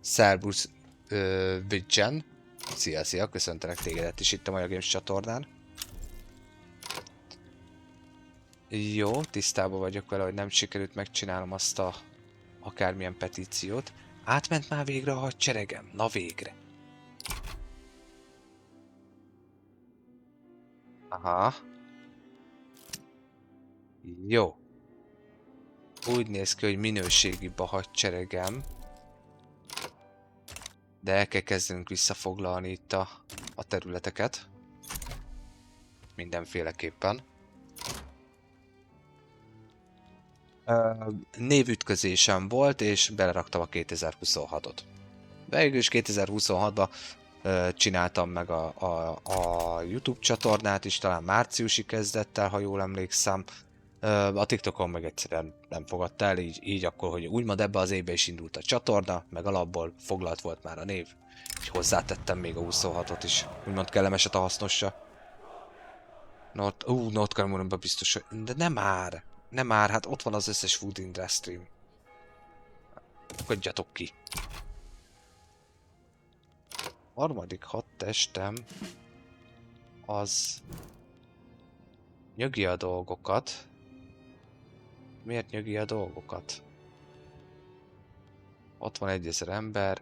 Szervusz, Vidgen. Szia, köszöntelek tégedet is itt a Maja Games csatornán. Jó, tisztában vagyok vele, hogy nem sikerült megcsinálnom azt a akármilyen petíciót. Átment már végre a hadseregem? Na végre. Aha. Jó. Úgy néz ki, hogy minőségibb a hadseregem. De el kell kezdenünk visszafoglalni itt a területeket. Mindenféleképpen. Névütközésem volt, és beleraktam a 2026-ot. Végül is 2026-ban csináltam meg a YouTube csatornát is, talán márciusi kezdettel, ha jól emlékszem. A TikTokon meg egyszerűen nem fogadta el, így akkor, hogy úgymond ebbe az évbe is indult a csatorna, meg alapból foglalt volt már a név. És hozzátettem még a 26-ot is, úgymond kellemeset a hasznosra. North Carolina-ban biztos, hogy... De nem már! Nem már, hát ott van az összes food industry. Fogadjatok ki! A harmadik hadtestem az nyögi a dolgokat. Miért nyögi a dolgokat? Ott van 1000 ember.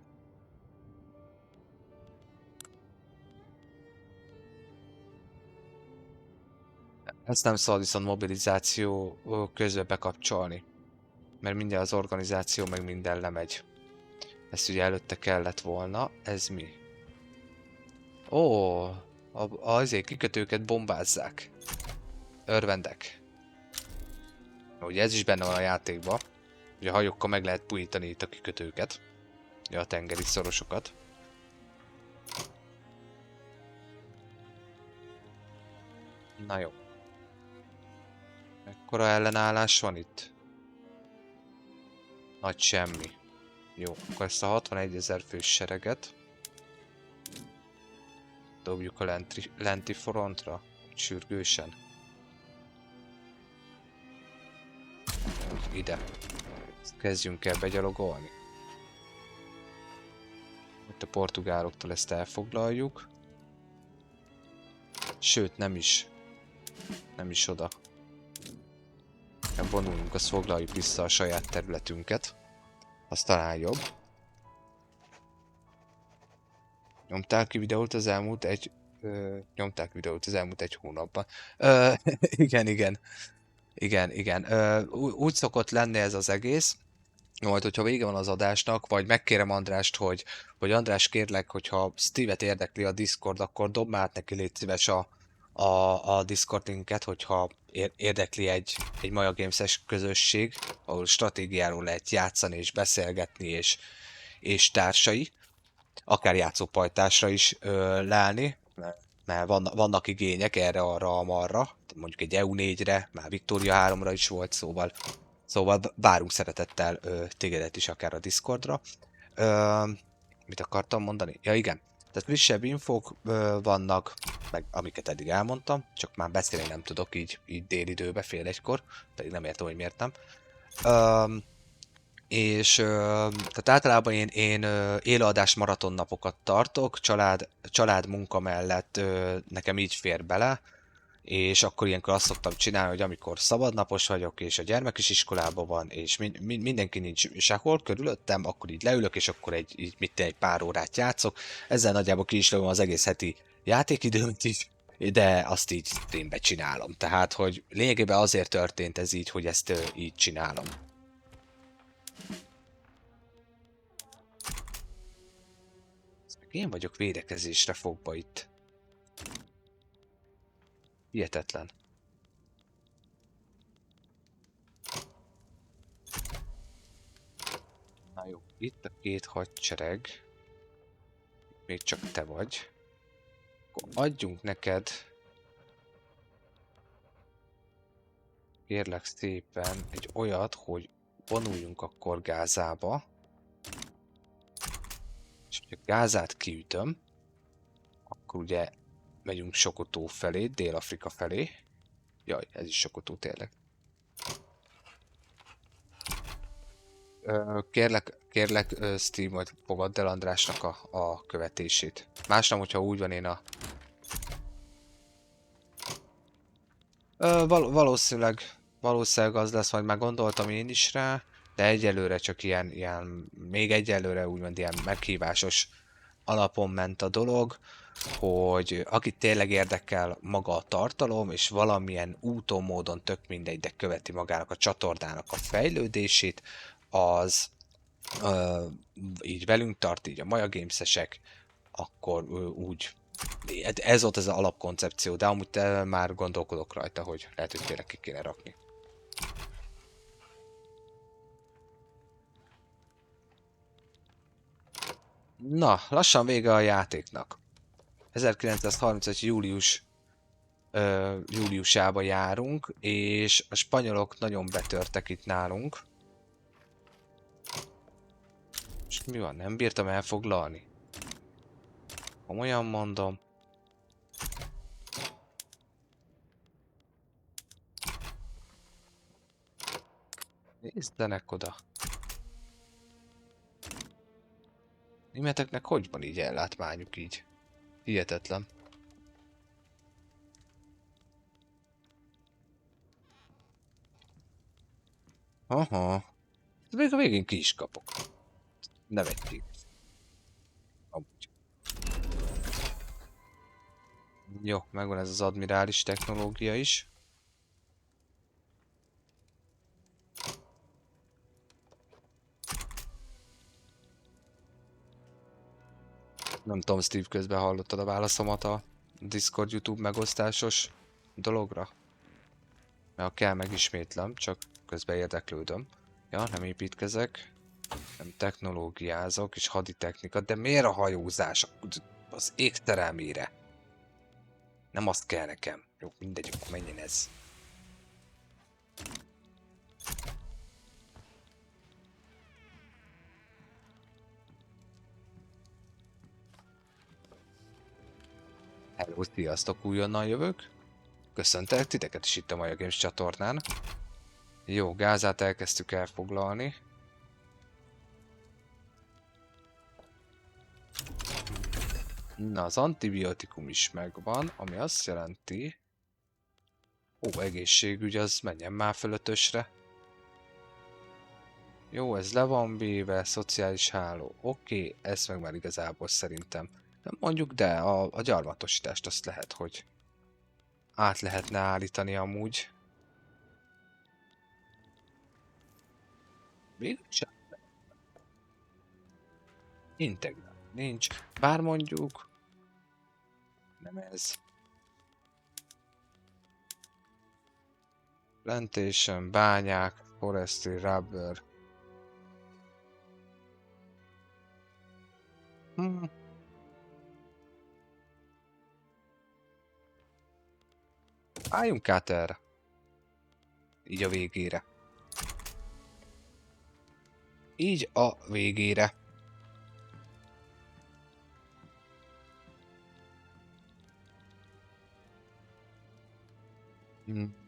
Ezt nem szabad viszont mobilizáció közben bekapcsolni. Mert minden az organizáció meg minden lemegy. Ezt ugye előtte kellett volna. Ez mi? Ó, azért kikötőket bombázzák. Örvendek. Ugye ez is benne van a játékban. Ugye a hajókkal meg lehet puhítani itt a kikötőket. Ugye a tengeri szorosokat. Na jó. Mekkora ellenállás van itt? Nagy semmi. Jó, akkor ezt a 61 000 fős sereget dobjuk a lenti frontra, sürgősen. Ide. Kezdjünk el begyalogolni. Itt a portugáloktól ezt elfoglaljuk. Sőt, nem is oda. Vonuljunk, azt foglaljuk vissza a saját területünket. Az talán jobb. Nyomták videót az elmúlt egy hónapban. Igen. Úgy szokott lenni ez az egész. Majd, hogyha vége van az adásnak, vagy megkérem Andrást, hogy András, kérlek, hogyha Steve-et érdekli a Discord, akkor dob már át neki, légy szíves a Discord linket, hogyha érdekli egy Maja Games-es közösség, ahol stratégiáról lehet játszani és beszélgetni és társai, akár játszópajtásra is leállni, mert vannak igények erre, arra, amarra, mondjuk egy EU4-re, már Victoria 3-ra is volt, szóval várunk szeretettel tégedet is akár a Discordra. Mit akartam mondani? Ja igen, tehát frissebb infók vannak, meg amiket eddig elmondtam, csak már beszélni nem tudok így délidőbe, fél egykor, pedig nem értem, hogy miért nem. Tehát általában én élőadás maraton napokat tartok, család munka mellett nekem így fér bele, és akkor ilyenkor azt szoktam csinálni, hogy amikor szabadnapos vagyok, és a gyermek is iskolában van, és mindenki nincs sehol körülöttem, akkor így leülök, és akkor egy pár órát játszok. Ezzel nagyjából ki is lövöm az egész heti játékidőmet is, de azt így tényleg csinálom. Tehát, hogy lényegében azért történt ez így, hogy ezt így csinálom. Én vagyok védekezésre fogva itt. Hihetetlen. Na jó, itt a két hadsereg. Még csak te vagy. Akkor adjunk neked... Kérlek szépen egy olyat, hogy vonuljunk akkor Gázába. És hogyha Gázát kiütöm, akkor ugye megyünk Sokotó felé, Dél-Afrika felé. Jaj, ez is Sokotó tényleg. Kérlek Steve, majd fogadd el Andrásnak a követését. Másnap, hogyha úgy van, én a... Valószínűleg az lesz, majd már gondoltam én is rá, de egyelőre csak még egyelőre úgymond ilyen meghívásos alapon ment a dolog. hogy akit tényleg érdekel maga a tartalom, és valamilyen úton, módon, tök mindegy, de követi magának a csatornának a fejlődését, az így velünk tart, így a Maja Games-esek, akkor úgy, ez volt az alapkoncepció, de amúgy már gondolkodok rajta, hogy lehet, hogy tényleg ki kéne rakni. Na, lassan vége a játéknak. 1935. júliusába járunk, és a spanyolok nagyon betörtek itt nálunk. És mi van? Nem bírtam elfoglalni? Komolyan mondom. Nézzenek oda. Németeknek hogy van így ellátmányuk így? Hihetetlen. Aha. Még a végén ki is kapok. Ne vegyék. Amúgy. Jó, megvan ez az admirális technológia is. Nem tudom, Steve, közben hallottad a válaszomat a Discord YouTube megosztásos dologra? Mert ha kell, megismétlem, csak közben érdeklődöm. Ja, nem építkezek, nem technológiázok és haditechnika, de miért a hajózás az égterelmére? Nem azt kell nekem. Jó, mindegy, akkor menjen ez. Hello, sziasztok, újonnan jövök. Köszöntelek titeket is itt a Maja Games csatornán. Jó, Gázát elkezdtük elfoglalni. Na, az antibiotikum is megvan, ami azt jelenti... Ó, egészségügy, az menjen már fölötösre. Jó, ez le van véve, szociális háló. Oké, ezt meg már igazából szerintem. Nem mondjuk, de a gyarmatosítást azt lehet, hogy át lehetne állítani amúgy. Végül sem. Integrál. Nincs. Bár mondjuk... Nem ez. Plantation, bányák, forestry, rubber. Álljunk át erre. Így a végére. Így a végére.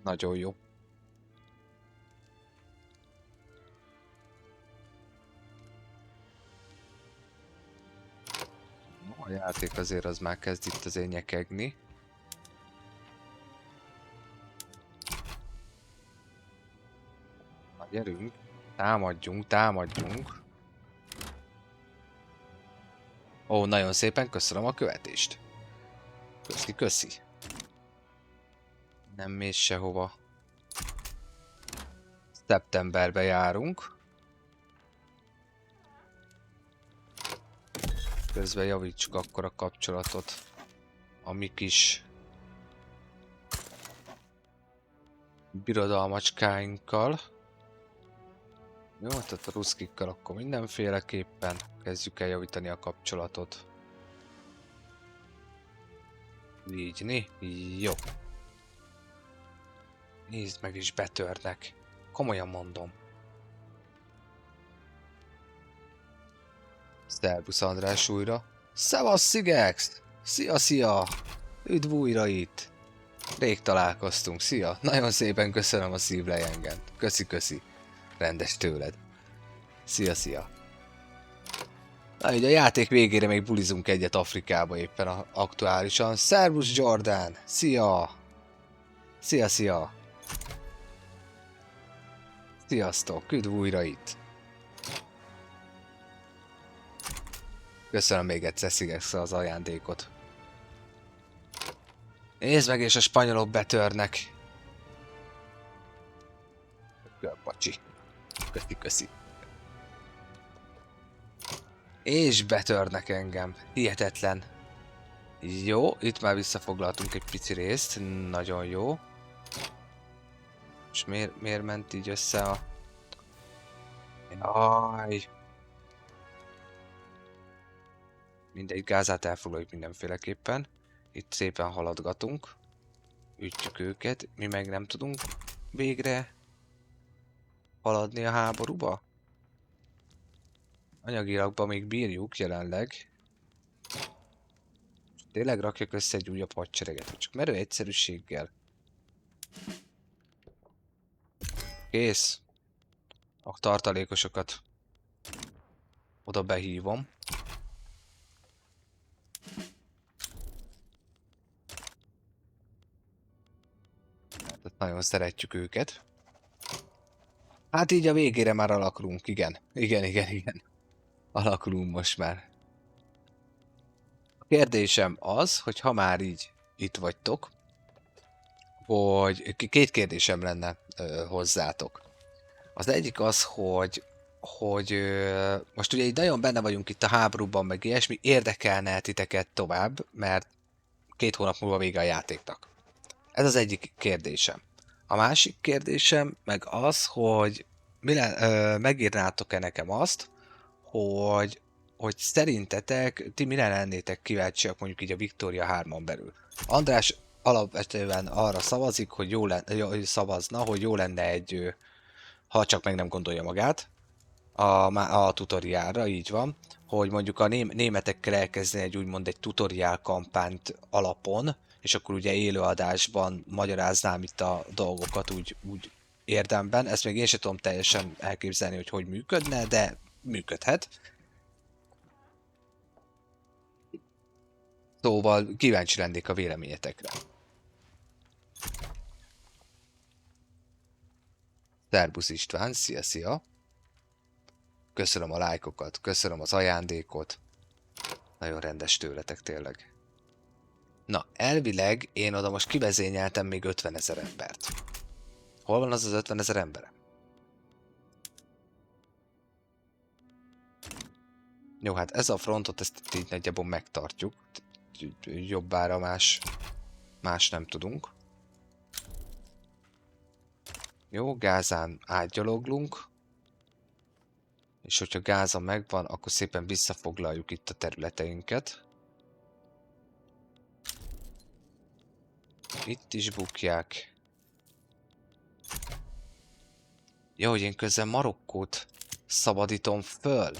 Nagyon jó. A játék azért az már kezd itt azért nyekegni. Na gyerünk, támadjunk, támadjunk. Ó, nagyon szépen köszönöm a követést. Köszi, köszi. Nem mész sehova. Szeptemberbe járunk. Közben javítsuk akkor a kapcsolatot a mi kis birodalmacskáinkkal. Jó, tehát a ruszkikkal akkor mindenféleképpen kezdjük el javítani a kapcsolatot. Így, né? Jó. Nézd meg, is betörnek. Komolyan mondom. Szerbusz András újra. Szevasz Szigex! Szia, szia! Üdv újra itt! Rég találkoztunk, szia! Nagyon szépen köszönöm a szívlejengent. Köszi, köszi. Rendes tőled. Szia, szia! Na, ugye a játék végére még bulizunk egyet Afrikába éppen aktuálisan. Szervusz Jordan! Szia! Szia, szia! Sziasztok! Üdv újra itt! Köszönöm még egyszer Szigex az ajándékot. Nézd meg, és a spanyolok betörnek. Bacsi. Köszi. És betörnek engem. Hihetetlen. Jó, itt már visszafoglaltunk egy pici részt. Nagyon jó. És miért ment így össze a... Jaj. Mindegy, Gázát elfoglaljuk mindenféleképpen. Itt szépen haladgatunk. Ütjük őket. Mi meg nem tudunk végre haladni a háborúba. Anyagilagban még bírjuk jelenleg. Tényleg rakjak össze egy újabb hadsereget, csak merő egyszerűséggel. Kész. A tartalékosokat oda behívom. Tehát nagyon szeretjük őket. Hát így a végére már alakulunk, igen. Igen. Alakulunk most már. A kérdésem az, hogy ha már így itt vagytok, hogy két kérdésem lenne hozzátok. Az egyik az, hogy most ugye így nagyon benne vagyunk itt a háborúban, meg ilyesmi, érdekelne titeket tovább, mert 2 hónap múlva vége a játéknak. Ez az egyik kérdésem. A másik kérdésem meg az, hogy megírnátok-e nekem azt, hogy szerintetek ti mire lennétek kíváncsiak mondjuk így a Victoria 3-on belül. András alapvetően arra szavazik, hogy szavazna, hogy jó lenne egy, ha csak meg nem gondolja magát, a tutoriálra, így van, hogy mondjuk a németekkel elkezdeni egy tutoriál kampányt alapon, és akkor ugye élőadásban magyaráznám itt a dolgokat úgy érdemben. Ezt még én sem tudom teljesen elképzelni, hogy működne, de működhet. Szóval kíváncsi lennék a véleményetekre. Szerbusz István, szia! Köszönöm a lájkokat, köszönöm az ajándékot. Nagyon rendes tőletek tényleg. Na, elvileg én oda most kivezényeltem még 50 000 embert. Hol van az 50 000 ember? Jó, hát ez a frontot, ezt így nagyjából megtartjuk. Jobbára más nem tudunk. Jó, Gázán átgyaloglunk. És hogyha Gáza megvan, akkor szépen visszafoglaljuk itt a területeinket. Itt is bukják. Jó, hogy én közben Marokkót szabadítom föl.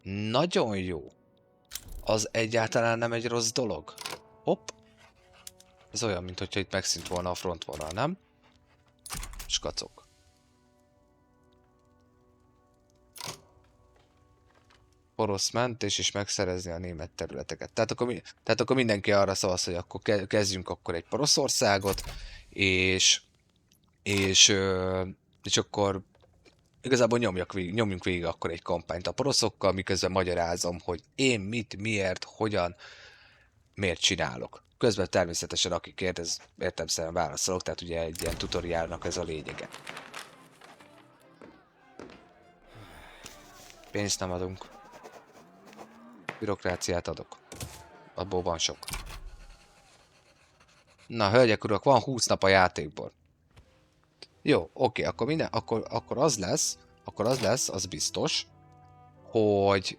Nagyon jó. Az egyáltalán nem egy rossz dolog. Hopp. Ez olyan, mintha itt megszűnt volna a frontvonal, nem? Skacok. Orosz mentés és megszerezni a német területeket. Tehát akkor mindenki arra szavaz, hogy akkor kezdjünk akkor egy Poroszországot, és akkor igazából nyomjunk végig akkor egy kampányt a poroszokkal, miközben magyarázom, hogy én mit, miért, hogyan, miért csinálok. Közben természetesen aki kérdez, értelemszerűen válaszolok, tehát ugye egy ilyen tutoriálnak ez a lényege. Pénzt nem adunk. Bürokráciát adok. Abból van sok. Na, hölgyek, urak, van 20 nap a játékból. Jó, oké, akkor az lesz, az biztos, hogy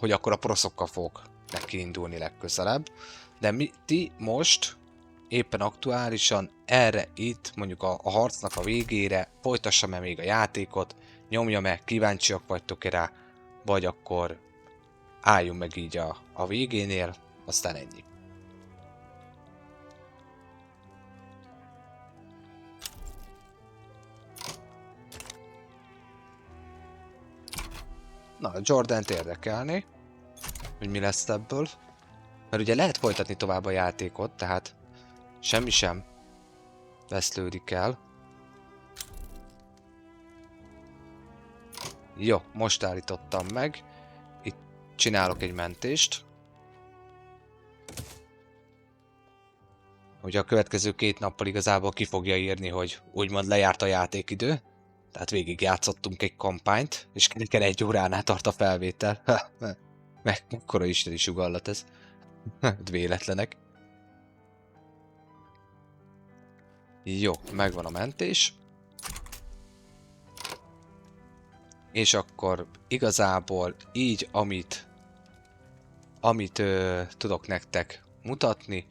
akkor a proszokkal fogok neki indulni legközelebb. De ti most éppen aktuálisan erre itt, mondjuk a harcnak a végére folytassam-e még a játékot, nyomjam-e, kíváncsiak vagytok-e rá, vagy akkor álljunk meg így a végénél, aztán ennyi. Na, Jordant érdekelni, hogy mi lesz ebből. Mert ugye lehet folytatni tovább a játékot, tehát semmi sem veszlődik el. Jó, most állítottam meg. Itt csinálok egy mentést. Ugye a következő 2 nappal igazából ki fogja írni, hogy úgymond lejárt a játékidő. Tehát végig játszottunk egy kampányt, és kereken 1 óránál tart a felvétel. Mekkora isteni sugallat ez. Véletlenek. Jó, megvan a mentés. És akkor igazából így, amit tudok nektek mutatni,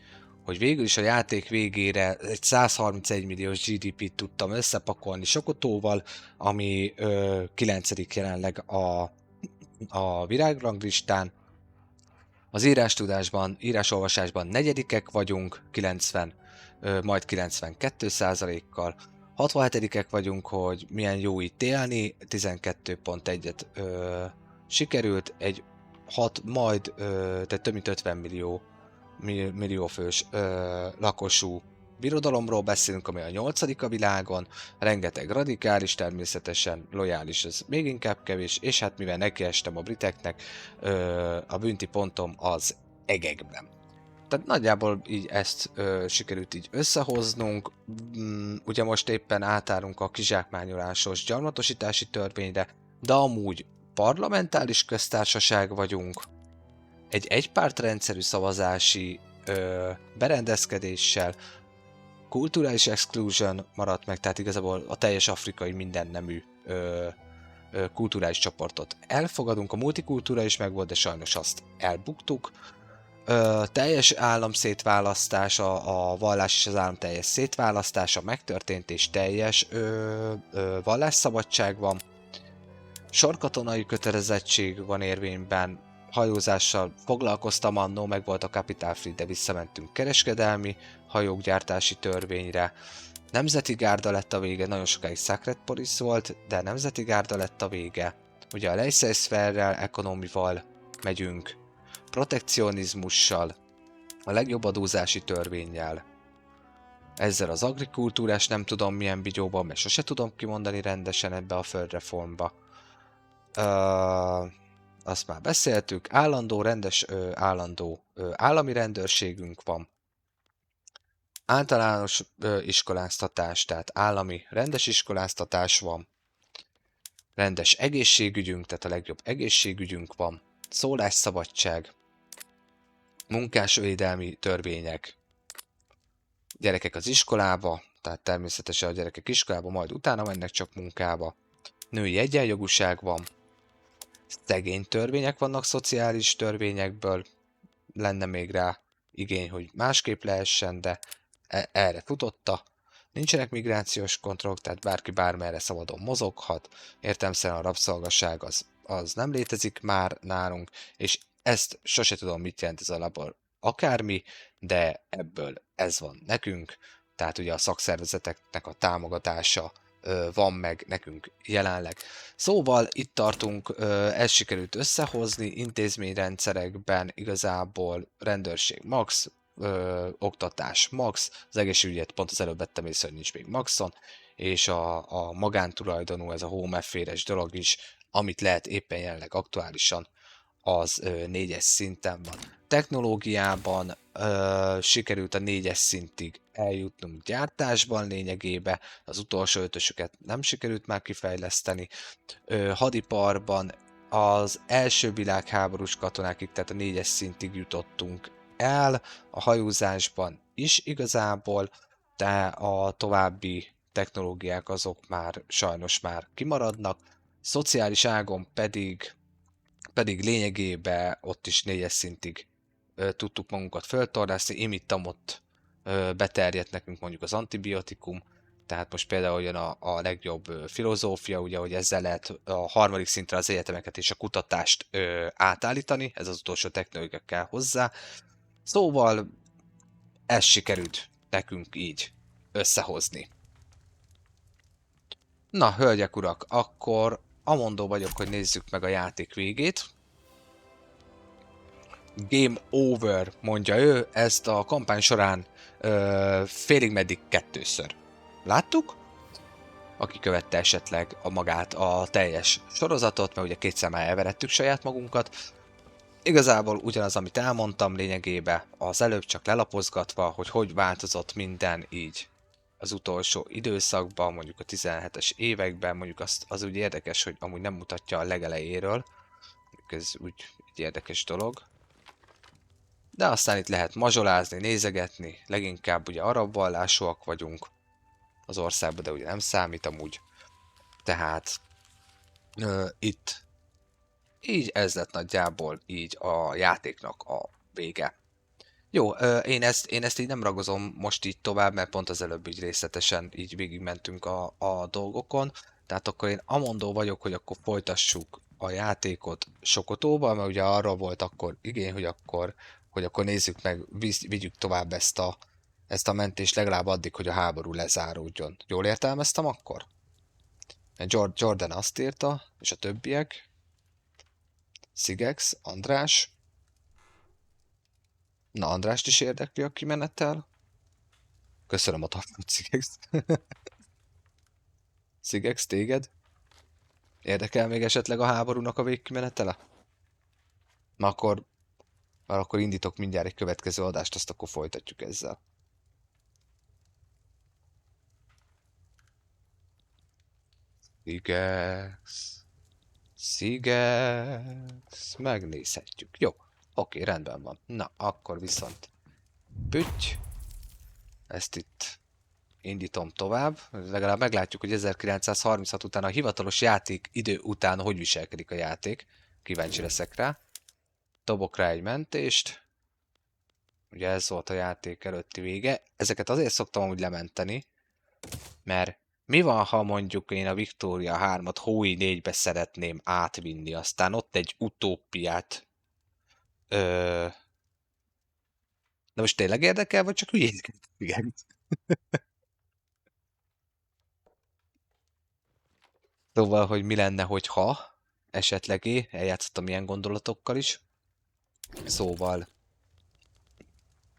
hogy végül is a játék végére egy 131 milliós GDP-t tudtam összepakolni Sokotóval, ami 9. jelenleg a virágranglistán. Az írásolvasásban 4. vagyunk, 90, majd 92%-kal. 67-ek vagyunk, hogy milyen jó itt élni, 12.1-et sikerült, egy 6, tehát több mint 50 millió fős lakosú birodalomról beszélünk, ami a 8. a világon, rengeteg radikális, természetesen lojális, ez még inkább kevés, és hát mivel nekiestem a briteknek, a bünti pontom az egekben. Tehát nagyjából így ezt sikerült így összehoznunk. Ugye most éppen átállunk a kizsákmányolásos gyarmatosítási törvényre, de amúgy parlamentális köztársaság vagyunk, egy egypártrendszerű szavazási berendezkedéssel, kulturális exclusion maradt meg, tehát igazából a teljes afrikai mindennemű kulturális csoportot elfogadunk, a multikultúra is megvolt, de sajnos azt elbuktuk. Teljes állam szétválasztása, a vallás és az állam teljes szétválasztása megtörtént, és teljes vallásszabadság van. Sorkatonai kötelezettség van érvényben, hajózással foglalkoztam annó, meg volt a Capital Fleet, de visszamentünk kereskedelmi hajók gyártási törvényre. Nemzeti gárda lett a vége, nagyon sokáig Sacred Police volt, de nemzeti gárda lett a vége. Ugye a laissez-faire-rel, ekonomival megyünk, protekcionizmussal, a legjobb adózási törvénnyel, ezzel az agrikultúrás nem tudom milyen bigyóban, mert sose tudom kimondani rendesen ebbe a földreformba. Azt már beszéltük, állandó állami rendőrségünk van, általános iskoláztatás, tehát állami rendes iskoláztatás van, rendes egészségügyünk, tehát a legjobb egészségügyünk van, szólásszabadság, munkásvédelmi törvények, gyerekek az iskolába, tehát természetesen a gyerekek iskolába, majd utána mennek csak munkába, női egyenjogúság van, szegény törvények vannak szociális törvényekből, lenne még rá igény, hogy másképp lehessen, de erre futotta. Nincsenek migrációs kontrollok, tehát bárki bármerre szabadon mozoghat, értelemszerűen a rabszolgaság az nem létezik már nálunk, és ezt sose tudom, mit jelent ez a labor akármi, de ebből ez van nekünk, tehát ugye a szakszervezeteknek a támogatása van meg nekünk jelenleg. Szóval itt tartunk, ezt sikerült összehozni, intézményrendszerekben igazából rendőrség max, oktatás max, az egészségügyet pont az előbb vettem észre, hogy nincs még maxon, és a magántulajdonú, ez a home affairs dolog is, amit lehet éppen jelenleg aktuálisan, az 4-es szinten van. Technológiában sikerült a 4-es szintig eljutnunk gyártásban lényegében, az utolsó 5-ösöket nem sikerült már kifejleszteni. Hadiparban az első világháborús katonákig, tehát a 4-es szintig jutottunk el, a hajózásban is igazából, de a további technológiák azok már sajnos már kimaradnak. Szociális ágon pedig lényegében ott is 4-es szintig tudtuk magunkat föltornászni, imittamot beterjedt nekünk mondjuk az antibiotikum, tehát most például jön a legjobb filozófia, ugye, hogy ezzel lehet a 3. szintre az egyetemeket és a kutatást átállítani, ez az utolsó technológia kell hozzá. Szóval ez sikerült nekünk így összehozni. Na, hölgyek, urak, akkor amondó vagyok, hogy nézzük meg a játék végét. Game over, mondja ő, ezt a kampány során félig meddig 2-ször láttuk. Aki követte esetleg a teljes sorozatot, mert ugye 2-szer már elverettük saját magunkat. Igazából ugyanaz, amit elmondtam lényegében, az előbb csak lelapozgatva, hogy változott minden így az utolsó időszakban, mondjuk a 17-es években, mondjuk az úgy érdekes, hogy amúgy nem mutatja a legelejéről, ez úgy egy érdekes dolog. De aztán itt lehet mazsolázni, nézegetni, leginkább ugye arab vallásúak vagyunk az országban, de ugye nem számít amúgy. Tehát itt így ez lett nagyjából így a játéknak a vége. Jó, én ezt így nem ragozom most így tovább, mert pont az előbb így részletesen így végigmentünk a dolgokon. Tehát akkor én amondó vagyok, hogy akkor folytassuk a játékot Sokotóba, mert ugye arra volt akkor igény, hogy akkor nézzük meg, vigyük tovább ezt a mentést legalább addig, hogy a háború lezáródjon. Jól értelmeztem akkor? Jordan azt írta, és a többiek. Szigex, András. Na, Andrást is érdekli a kimenetel. Köszönöm a tapot, Szigex. Szigex, téged? Érdekel még esetleg a háborúnak a végkimenetele? Na akkor indítok mindjárt egy következő adást, azt akkor folytatjuk ezzel. Szigex. Szigex. Megnézhetjük. Jó. Oké, rendben van. Na, akkor viszont pütty. Ezt itt indítom tovább. Legalább meglátjuk, hogy 1936 után a hivatalos játék idő után hogy viselkedik a játék. Kíváncsi leszek rá. Dobok rá egy mentést. Ugye ez volt a játék előtti vége. Ezeket azért szoktam úgy lementeni, mert mi van, ha mondjuk én a Victoria 3-at Hói 4-be szeretném átvinni, aztán ott egy utópiát. De most tényleg érdekel, vagy csak hülyéskedek? Szóval, hogy mi lenne, hogyha esetleg eljátszottam ilyen gondolatokkal is. Szóval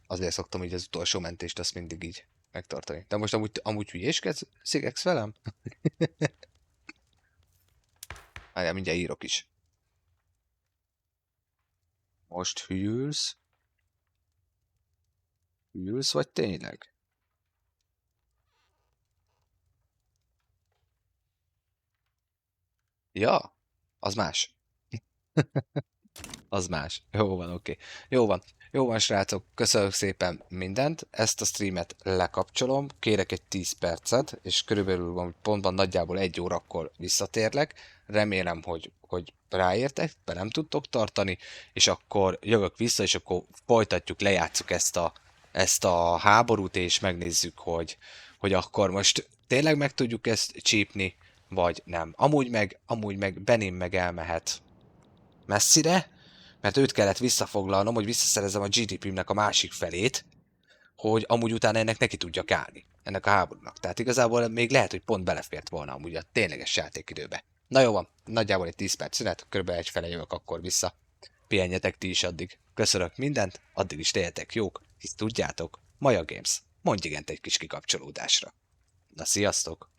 azért szoktam így az utolsó mentést azt mindig így megtartani. De most amúgy hülyéskedsz, Szigex velem? Várjál, mindjárt írok is. Most hűlsz? Hűlsz vagy tényleg? Ja, az más. Az más. Jó van, oké. Jó van. Jó van, srácok. Köszönök szépen mindent. Ezt a streamet lekapcsolom. Kérek egy 10 percet, és körülbelül van pontban nagyjából 1 órakor visszatérlek. Remélem, hogy ráértek, be nem tudtok tartani, és akkor jövök vissza, és akkor folytatjuk, lejátszuk ezt a háborút, és megnézzük, hogy akkor most tényleg meg tudjuk ezt csípni, vagy nem. Amúgy meg Benin meg elmehet messzire, mert őt kellett visszafoglalnom, hogy visszaszerezem a GDP-mnek a másik felét, hogy amúgy utána ennek neki tudjak állni, ennek a háborúnak. Tehát igazából még lehet, hogy pont belefért volna amúgy a tényleges játékidőbe. Na jó van, nagyjából egy 10 perc szünet, körülbelül egyfele jövök akkor vissza. Pihenjetek ti is addig. Köszönök mindent, addig is legyetek jók, hisz tudjátok, Maja Games, mondj igent egy kis kikapcsolódásra. Na sziasztok!